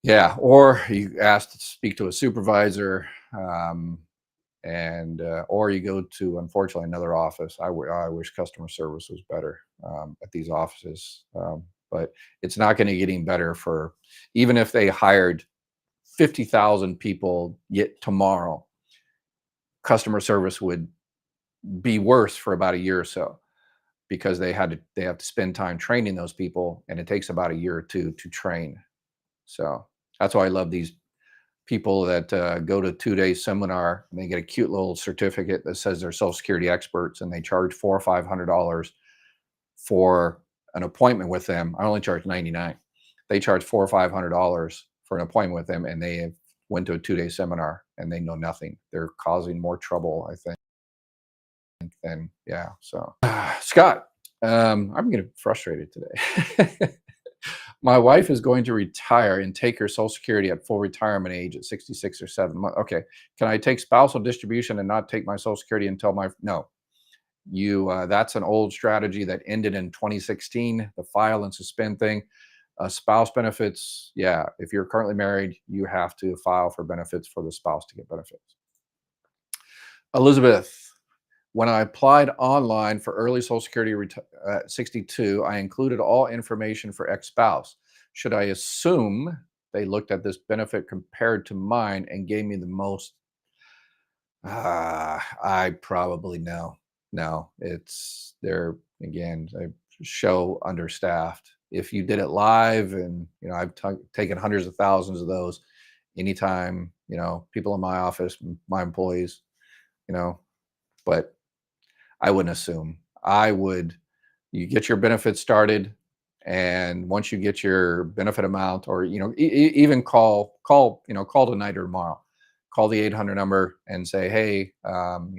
yeah, or you ask to speak to a supervisor, and or you go to, unfortunately, another office. I wish customer service was better at these offices, but it's not going to get any better for, even if they hired 50,000 people yet tomorrow. customer service would be worse for about a year or so because they have to spend time training those people, and it takes about a year or two to train. So that's why I love these people that go to a 2-day seminar and they get a cute little certificate that says they're Social Security experts, and they charge $400 or $500 for an appointment with them. I only charge 99. They charge $400 or $500 for an appointment with them, and they have went to a 2-day seminar and they know nothing. They're causing more trouble, I think. Than yeah. So Scott, I'm getting frustrated today. My wife is going to retire and take her Social Security at full retirement age at 66 or 7 months. Okay. Can I take spousal distribution and not take my Social Security until my no? You that's an old strategy that ended in 2016. The file and suspend thing. Spouse benefits. Yeah, if you're currently married, you have to file for benefits for the spouse to get benefits. Elizabeth, when I applied online for early Social Security at 62, I included all information for ex-spouse. Should I assume they looked at this benefit compared to mine and gave me the most? I probably know. No, it's they're again, they show understaffed. If you did it live, and I've taken hundreds of thousands of those. Anytime, people in my office, my employees, you know, but I wouldn't assume. I would You get your benefits started, and once you get your benefit amount, or even call tonight or tomorrow. Call the 800 number and say, hey, I'm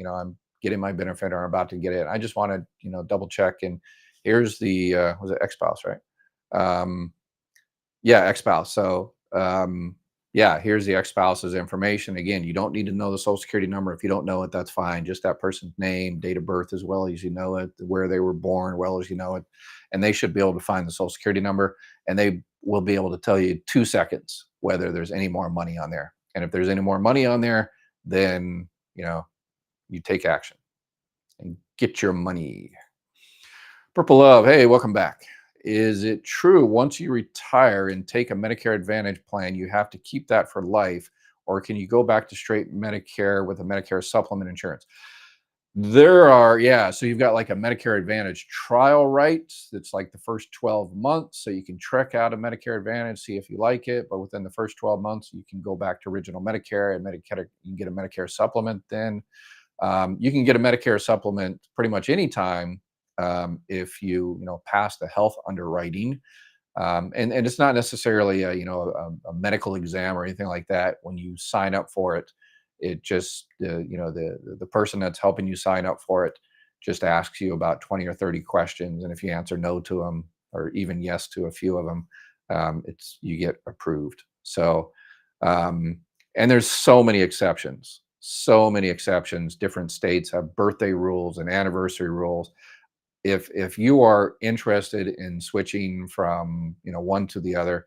getting my benefit, or I'm about to get it. I just want to double check, and here's the was it ex-spouse, right? Um, yeah, ex-spouse. So, yeah, here's the ex-spouse's information. Again, you don't need to know the Social Security number. If you don't know it, that's fine. Just that person's name, date of birth, as well as you know it, where they were born, well as you know it, and they should be able to find the Social Security number, and they will be able to tell you 2 seconds whether there's any more money on there. And if there's any more money on there, then you take action and get your money. Purple Love, hey, welcome back. Is it true once you retire and take a Medicare Advantage plan, you have to keep that for life, or can you go back to straight Medicare with a Medicare supplement insurance? Yeah, so you've got like a Medicare Advantage trial right. That's like the first 12 months. So you can trek out a Medicare Advantage, see if you like it. But within the first 12 months, you can go back to original Medicare, and Medicare, you can get a Medicare supplement then. You can get a Medicare supplement pretty much anytime, if you pass the health underwriting, and it's not necessarily a medical exam or anything like that. When you sign up for it, it just the person that's helping you sign up for it just asks you about 20 or 30 questions, and if you answer no to them, or even yes to a few of them, it's you get approved. So, um, and there's so many exceptions. Different states have birthday rules and anniversary rules. If you are interested in switching from one to the other,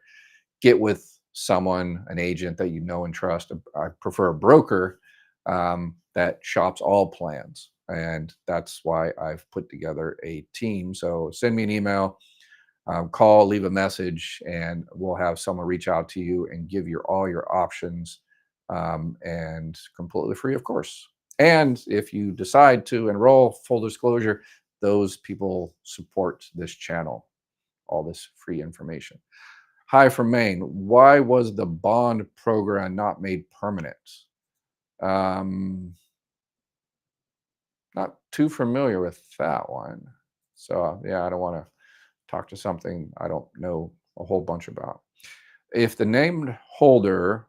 get with someone, an agent that you know and trust. I prefer a broker that shops all plans, and that's why I've put together a team. So send me an email, call, leave a message, and we'll have someone reach out to you and give you all your options, and completely free, of course. And if you decide to enroll, full disclosure, those people support this channel, all this free information. Hi from Maine. Why was the bond program not made permanent? Um, Not too familiar with that one. So, yeah, I don't want to talk to something I don't know a whole bunch about. If the named holder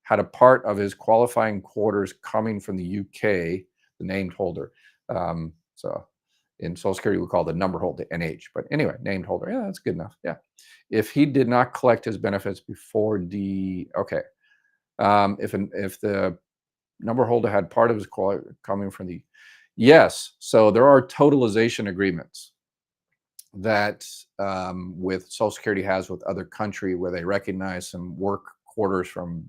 had a part of his qualifying quarters coming from the UK, the named holder. So in Social Security, we call the number holder NH. But anyway, named holder. Yeah, that's good enough. Yeah. If he did not collect his benefits before okay. If the number holder had part of his coming from the yes. So there are totalization agreements that, with Social Security has with other country, where they recognize some work quarters from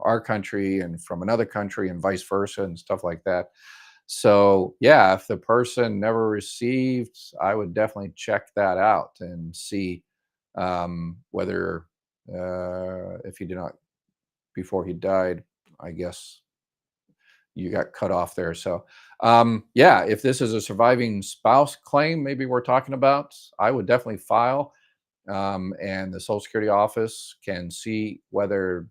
our country and from another country, and vice versa, and stuff like that. So yeah, if the person never received, I would definitely check that out and see, whether, if he did not before he died, I guess you got cut off there. So, yeah, if this is a surviving spouse claim, maybe we're talking about, I would definitely file, and the Social Security office can see whether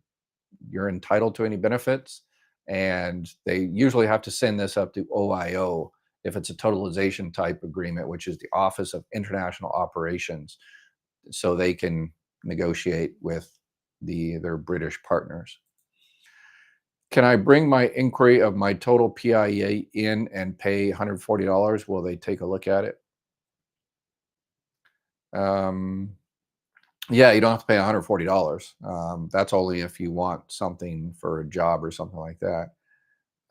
you're entitled to any benefits. And they usually have to send this up to OIO if it's a totalization type agreement, which is the Office of International Operations, so they can negotiate with their British partners. Can I bring my inquiry of my total PIA in and pay $140? Will they take a look at it? Um, yeah, you don't have to pay $140. That's only if you want something for a job or something like that.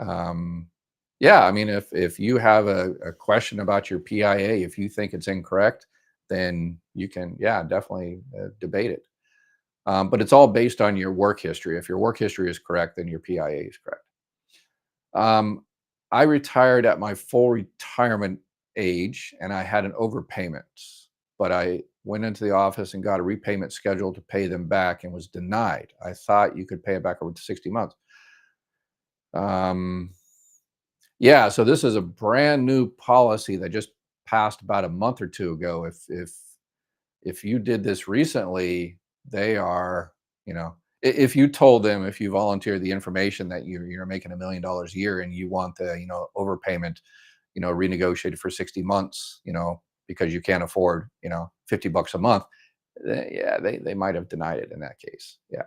Um, yeah, I mean, if you have a question about your PIA, if you think it's incorrect, then you can, yeah, definitely debate it. But it's all based on your work history. If your work history is correct, then your PIA is correct. Um, I retired at my full retirement age and I had an overpayment, but I went into the office and got a repayment schedule to pay them back and was denied. I thought you could pay it back over to 60 months. Um, yeah, so this is a brand new policy that just passed about a month or two ago. If you did this recently, they are, if you told them, if you volunteered the information that you're making $1 million a year and you want the, overpayment, renegotiated for 60 months, because you can't afford, $50 a month, yeah, they might have denied it in that case. Yeah.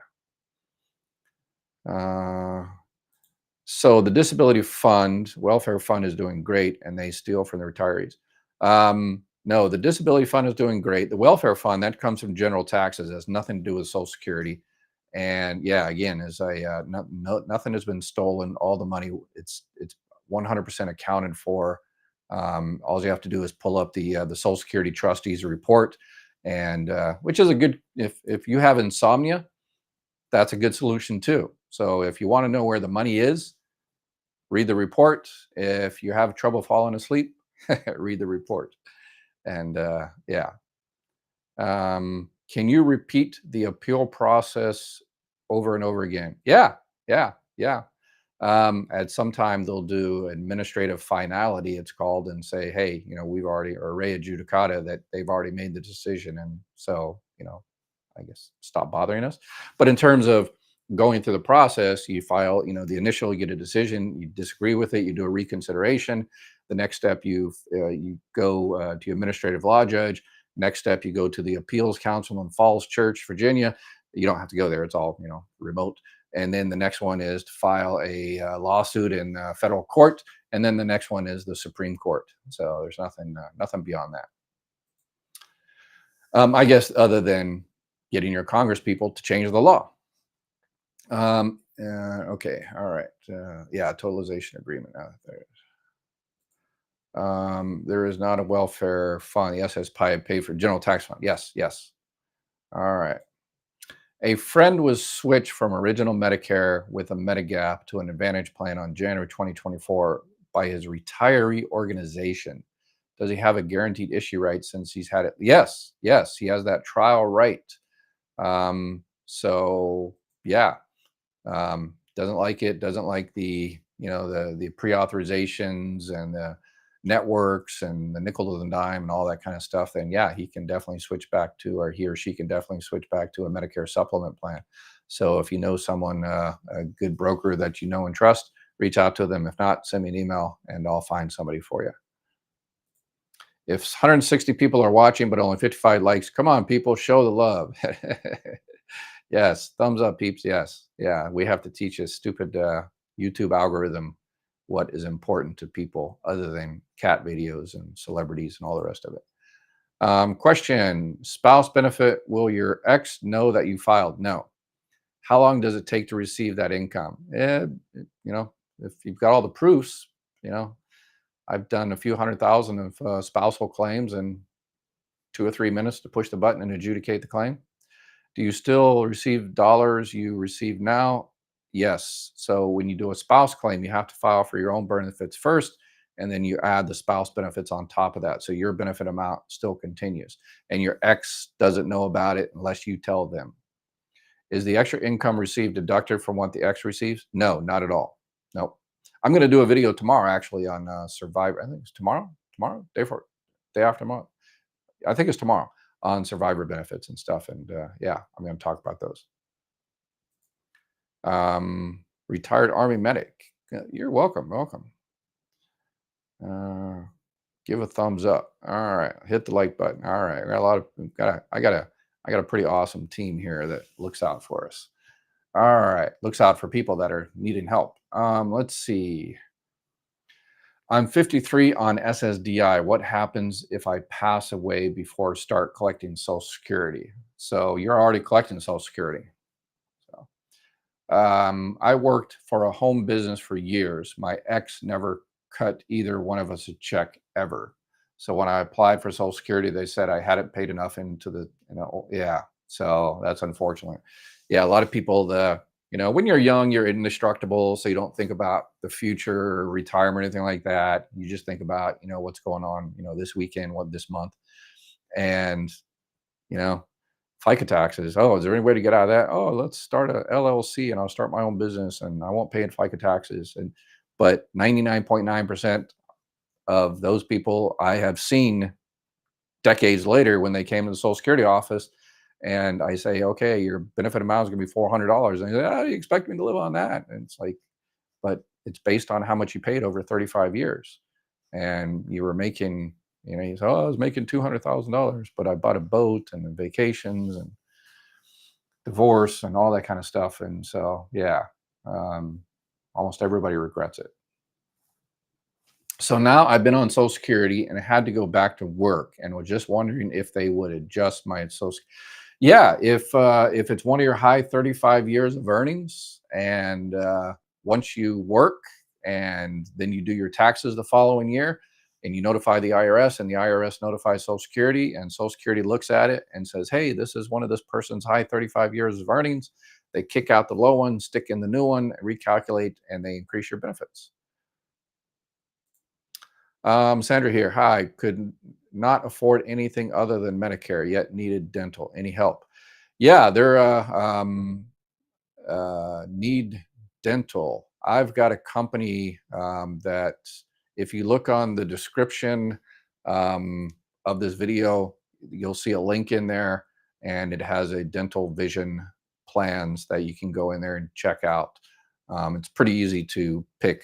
Uh, So the disability fund, welfare fund is doing great and they steal from the retirees. No, the disability fund is doing great. The welfare fund, that comes from general taxes, has nothing to do with Social Security. And yeah, again, as nothing has been stolen. All the money, it's 100% accounted for. All you have to do is pull up the Social Security trustees report, and which is a good, if you have insomnia, that's a good solution too. So if you want to know where the money is, read the report. If you have trouble falling asleep, read the report. And yeah. Can you repeat the appeal process over and over again? Yeah, yeah, yeah. At some time they'll do administrative finality, it's called, and say, hey, we've already, or re judicata, that they've already made the decision. And so, I guess stop bothering us. But in terms of going through the process, you file, the initial, you get a decision, you disagree with it, you do a reconsideration. The next step, you go to administrative law judge. Next step, you go to the appeals council in Falls Church, Virginia. You don't have to go there; it's all remote. And then the next one is to file a lawsuit in federal court, and then the next one is the Supreme Court. So there's nothing beyond that. I guess other than getting your Congress people to change the law. Okay, all right. Yeah, totalization agreement. There is not a welfare fund. Yes, has paid for general tax fund. Yes, yes. All right. A friend was switched from original Medicare with a Medigap to an Advantage plan on January 2024 by his retiree organization. Does he have a guaranteed issue right since he's had it? Yes, yes, he has that trial right. So yeah, doesn't like it, doesn't like the the pre-authorizations and the networks and the nickel to the dime and all that kind of stuff, then yeah, he can definitely switch back to, or he or she can definitely switch back to a Medicare supplement plan. So if you know someone, a good broker that you know and trust, reach out to them. If not, send me an email and I'll find somebody for you. If 160 people are watching but only 55 likes, come on people, show the love. Yes, thumbs up, peeps. Yes, yeah. We have to teach a stupid YouTube algorithm what is important to people other than cat videos and celebrities and all the rest of it. Question: spouse benefit. Will your ex know that you filed? No. How long does it take to receive that income? If you've got all the proofs, I've done a few 100,000 of spousal claims in 2 or 3 minutes to push the button and adjudicate the claim. Do you still receive dollars you receive now? Yes. So when you do a spouse claim, you have to file for your own benefits first, and then you add the spouse benefits on top of that. So your benefit amount still continues, and your ex doesn't know about it unless you tell them. Is the extra income received deducted from what the ex receives? No, not at all. Nope. I'm going to do a video tomorrow actually on Survivor. I think it's tomorrow, day after tomorrow. I think it's tomorrow on survivor benefits and stuff. And yeah, I'm going to talk about those. Retired Army medic. You're welcome. Welcome. Uh, give a thumbs up. All right, hit the like button. All right, we got a lot of I got a pretty awesome team here that looks out for us. All right, looks out for people that are needing help. Let's see. I'm 53 on SSDI. What happens if I pass away before start collecting Social Security? So you're already collecting Social Security. So I worked for a home business for years. My ex never cut either one of us a check ever. So when I applied for Social Security, they said I hadn't paid enough into the, yeah. So that's unfortunate. Yeah, a lot of people, when you're young, you're indestructible. So you don't think about the future or retirement or anything like that. You just think about, what's going on, this weekend, this month. And, you know, FICA taxes. Oh, is there any way to get out of that? Oh, let's start a LLC and I'll start my own business and I won't pay in FICA taxes. But 99.9% of those people I have seen decades later when they came to the Social Security office and I say, okay, your benefit amount is going to be $400. And they say, oh, you expect me to live on that? And it's like, but it's based on how much you paid over 35 years. And you were making, you say, oh, I was making $200,000, but I bought a boat and vacations and divorce and all that kind of stuff. And so, yeah, um, almost everybody regrets it. So now I've been on Social Security and I had to go back to work and was just wondering if they would adjust my Social. Yeah, if it's one of your high 35 years of earnings, and once you work and then you do your taxes the following year, and you notify the IRS, and the IRS notifies Social Security, and Social Security looks at it and says, "Hey, this is one of this person's high 35 years of earnings." They kick out the low one, stick in the new one, recalculate, and they increase your benefits. Sandra here. Hi. Could not afford anything other than Medicare, yet needed dental. Any help? Yeah, they're need dental. I've got a company that, if you look on the description um, of this video, you'll see a link in there, and it has a dental vision plans that you can go in there and check out. It's pretty easy to pick.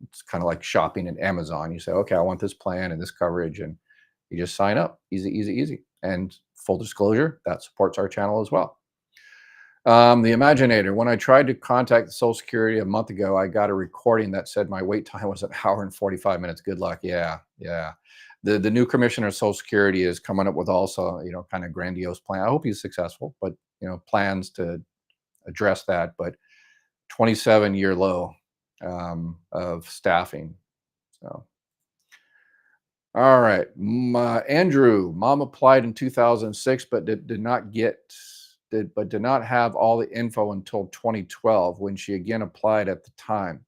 It's kind of like shopping at Amazon. You say, okay, I want this plan and this coverage, and you just sign up. Easy, easy, easy. And full disclosure, that supports our channel as well. The Imaginator. When I tried to contact the Social Security a month ago, I got a recording that said my wait time was an hour and 45 minutes. Good luck. Yeah, yeah. The new commissioner of Social Security is coming up with also, kind of grandiose plan. I hope he's successful, but plans to address that. But 27-year low of staffing. So, all right, Andrew, mom applied in 2006, but did not have all the info until 2012 when she again applied at the time.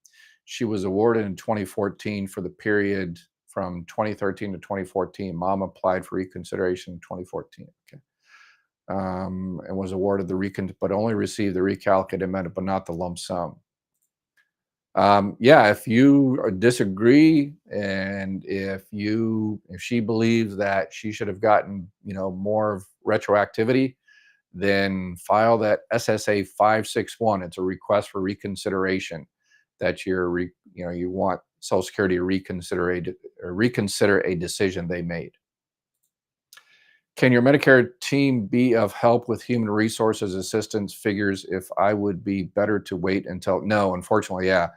She was awarded in 2014 for the period from 2013 to 2014. Mom applied for reconsideration in 2014. Okay. And was awarded the but only received the recalculated amount, but not the lump sum. Yeah, if you disagree, and if she believes that she should have gotten, more of retroactivity, then file that SSA 561. It's a request for reconsideration that you want Social Security to reconsider a decision they made. Can your Medicare team be of help with human resources assistance figures if I would be better to wait until? No, unfortunately, yeah.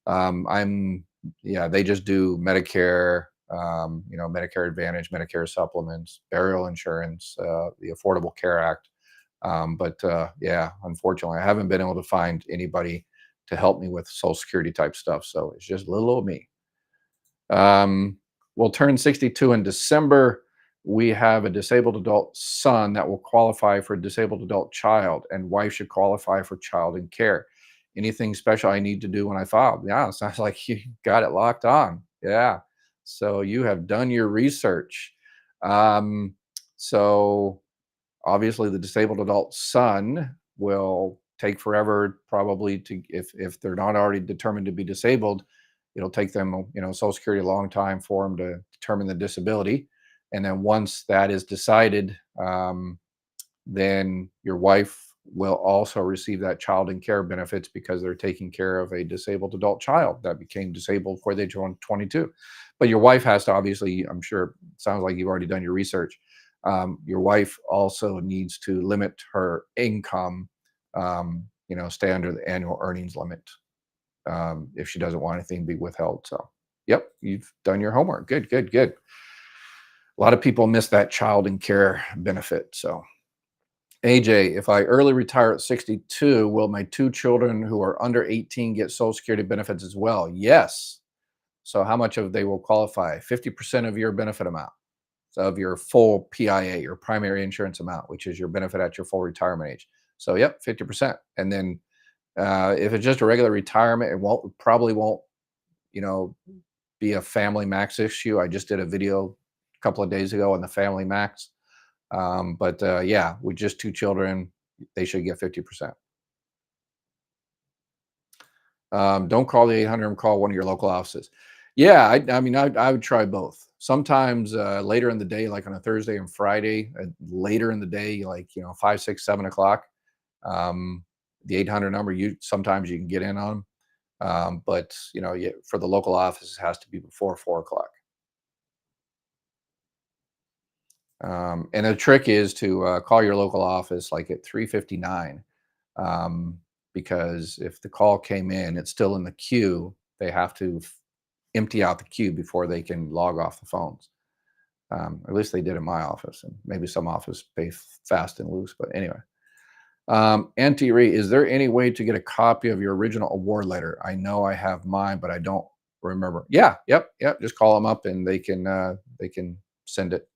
They just do Medicare, Medicare Advantage, Medicare supplements, burial insurance, the Affordable Care Act. Yeah, unfortunately, I haven't been able to find anybody to help me with Social Security type stuff. So it's just little old me. We'll turn 62 in December. We have a disabled adult son that will qualify for a disabled adult child, and wife should qualify for child in care. Anything special I need to do when I file? Yeah, sounds like you got it locked on. Yeah. So you have done your research. So obviously the disabled adult son will take forever probably to, if they're not already determined to be disabled, it'll take them, Social Security a long time for them to determine the disability. And then once that is decided, then your wife will also receive that child and care benefits because they're taking care of a disabled adult child that became disabled before they turned 22. But your wife has to, obviously, I'm sure it sounds like you've already done your research. Your wife also needs to limit her income, stay under the annual earnings limit, if she doesn't want anything to be withheld. So, yep, you've done your homework. Good, good, good. A lot of people miss that child and care benefit. So, AJ, if I early retire at 62, will my two children who are under 18 get Social Security benefits as well? Yes. So how much of they will qualify? 50% of your benefit amount. So of your full PIA, your primary insurance amount, which is your benefit at your full retirement age. So yep, 50%. And then if it's just a regular retirement, probably won't, you know, be a family max issue. I just did a video a couple of days ago on the family max. But yeah, with just two children, they should get 50%. Don't call the 800, call one of your local offices. Yeah, I mean, I would try both. Sometimes later in the day, like on a Thursday and Friday, later in the day, like 5, 6, 7 o'clock. Um, the 800 number, sometimes you can get in on them, but for the local office, it has to be before 4 o'clock. And the trick is to call your local office like at 3:59, um, because if the call came in, it's still in the queue. They have to empty out the queue before they can log off the phones. At least they did in my office, and maybe some office pay fast and loose. But anyway, Auntie Ree, is there any way to get a copy of your original award letter? I know I have mine, but I don't remember. Yeah, yep. Just call them up and they can send it.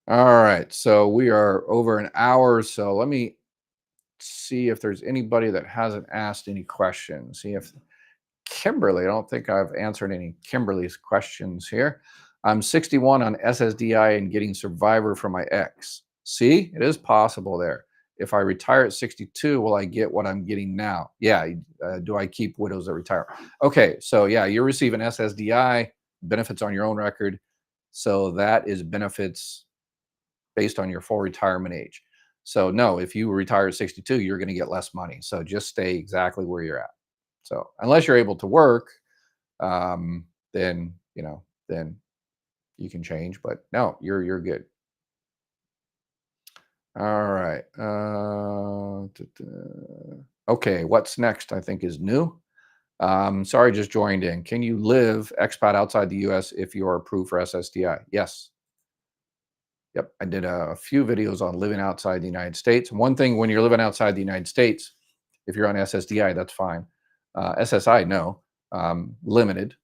All right, so we are over an hour, so let me see if there's anybody that hasn't asked any questions. See if Kimberly, I don't think I've answered any Kimberly's questions here. I'm 61 on SSDI and getting Survivor from my ex. See, it is possible there. If I retire at 62, will I get what I'm getting now? Yeah. Do I keep widows that retire? Okay, so yeah, you're receiving SSDI benefits on your own record. So that is benefits based on your full retirement age. So no, if you retire at 62, you're going to get less money. So just stay exactly where you're at. So unless you're able to work, then then you can change. But no, you're good. All right. Okay, what's next? I think is new. Sorry, just joined in. Can you live expat outside the U.S. if you are approved for SSDI? Yes. Yep, I did a few videos on living outside the United States. One thing, when you're living outside the United States, if you're on SSDI, that's fine. SSI, no, limited.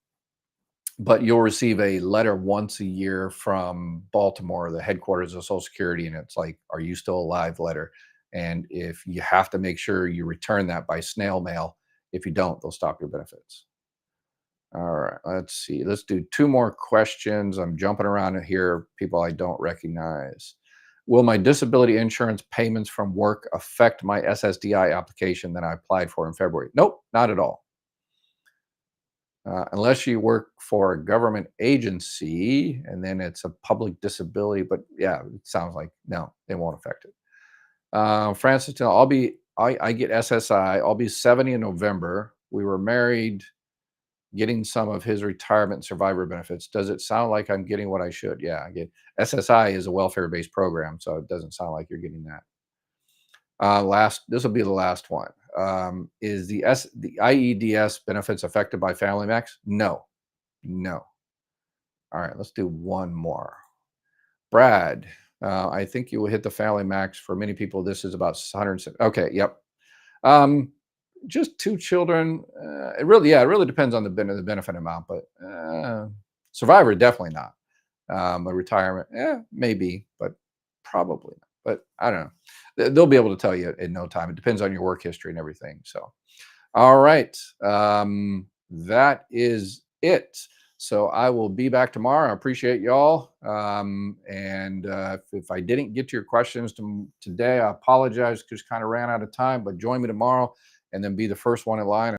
But you'll receive a letter once a year from Baltimore, the headquarters of Social Security, and it's like, "Are you still alive?" letter. And if you have to make sure you return that by snail mail, if you don't, they'll stop your benefits. All right, let's see. Let's do two more questions. I'm jumping around here, people I don't recognize. Will my disability insurance payments from work affect my SSDI application that I applied for in February? Nope, not at all. Unless you work for a government agency and then it's a public disability, but yeah, it sounds like no, it won't affect it. Francis, I get SSI. I'll be 70 in November. We were married, getting some of his retirement survivor benefits. Does it sound like I'm getting what I should? Yeah, I get SSI is a welfare-based program, so it doesn't sound like you're getting that. This will be the last one. Is the IEDS benefits affected by Family Max? No, no. All right, let's do one more. Brad, I think you will hit the Family Max. For many people, this is about 100. Okay, yep. Just two children. It really depends on the benefit amount, but Survivor definitely not. A retirement, maybe, but probably not. But I don't know. They'll be able to tell you in no time. It depends on your work history and everything. So, all right, that is it. So I will be back tomorrow. I appreciate y'all. And if I didn't get to your questions today, I apologize. Just kind of ran out of time. But join me tomorrow, and then be the first one in line.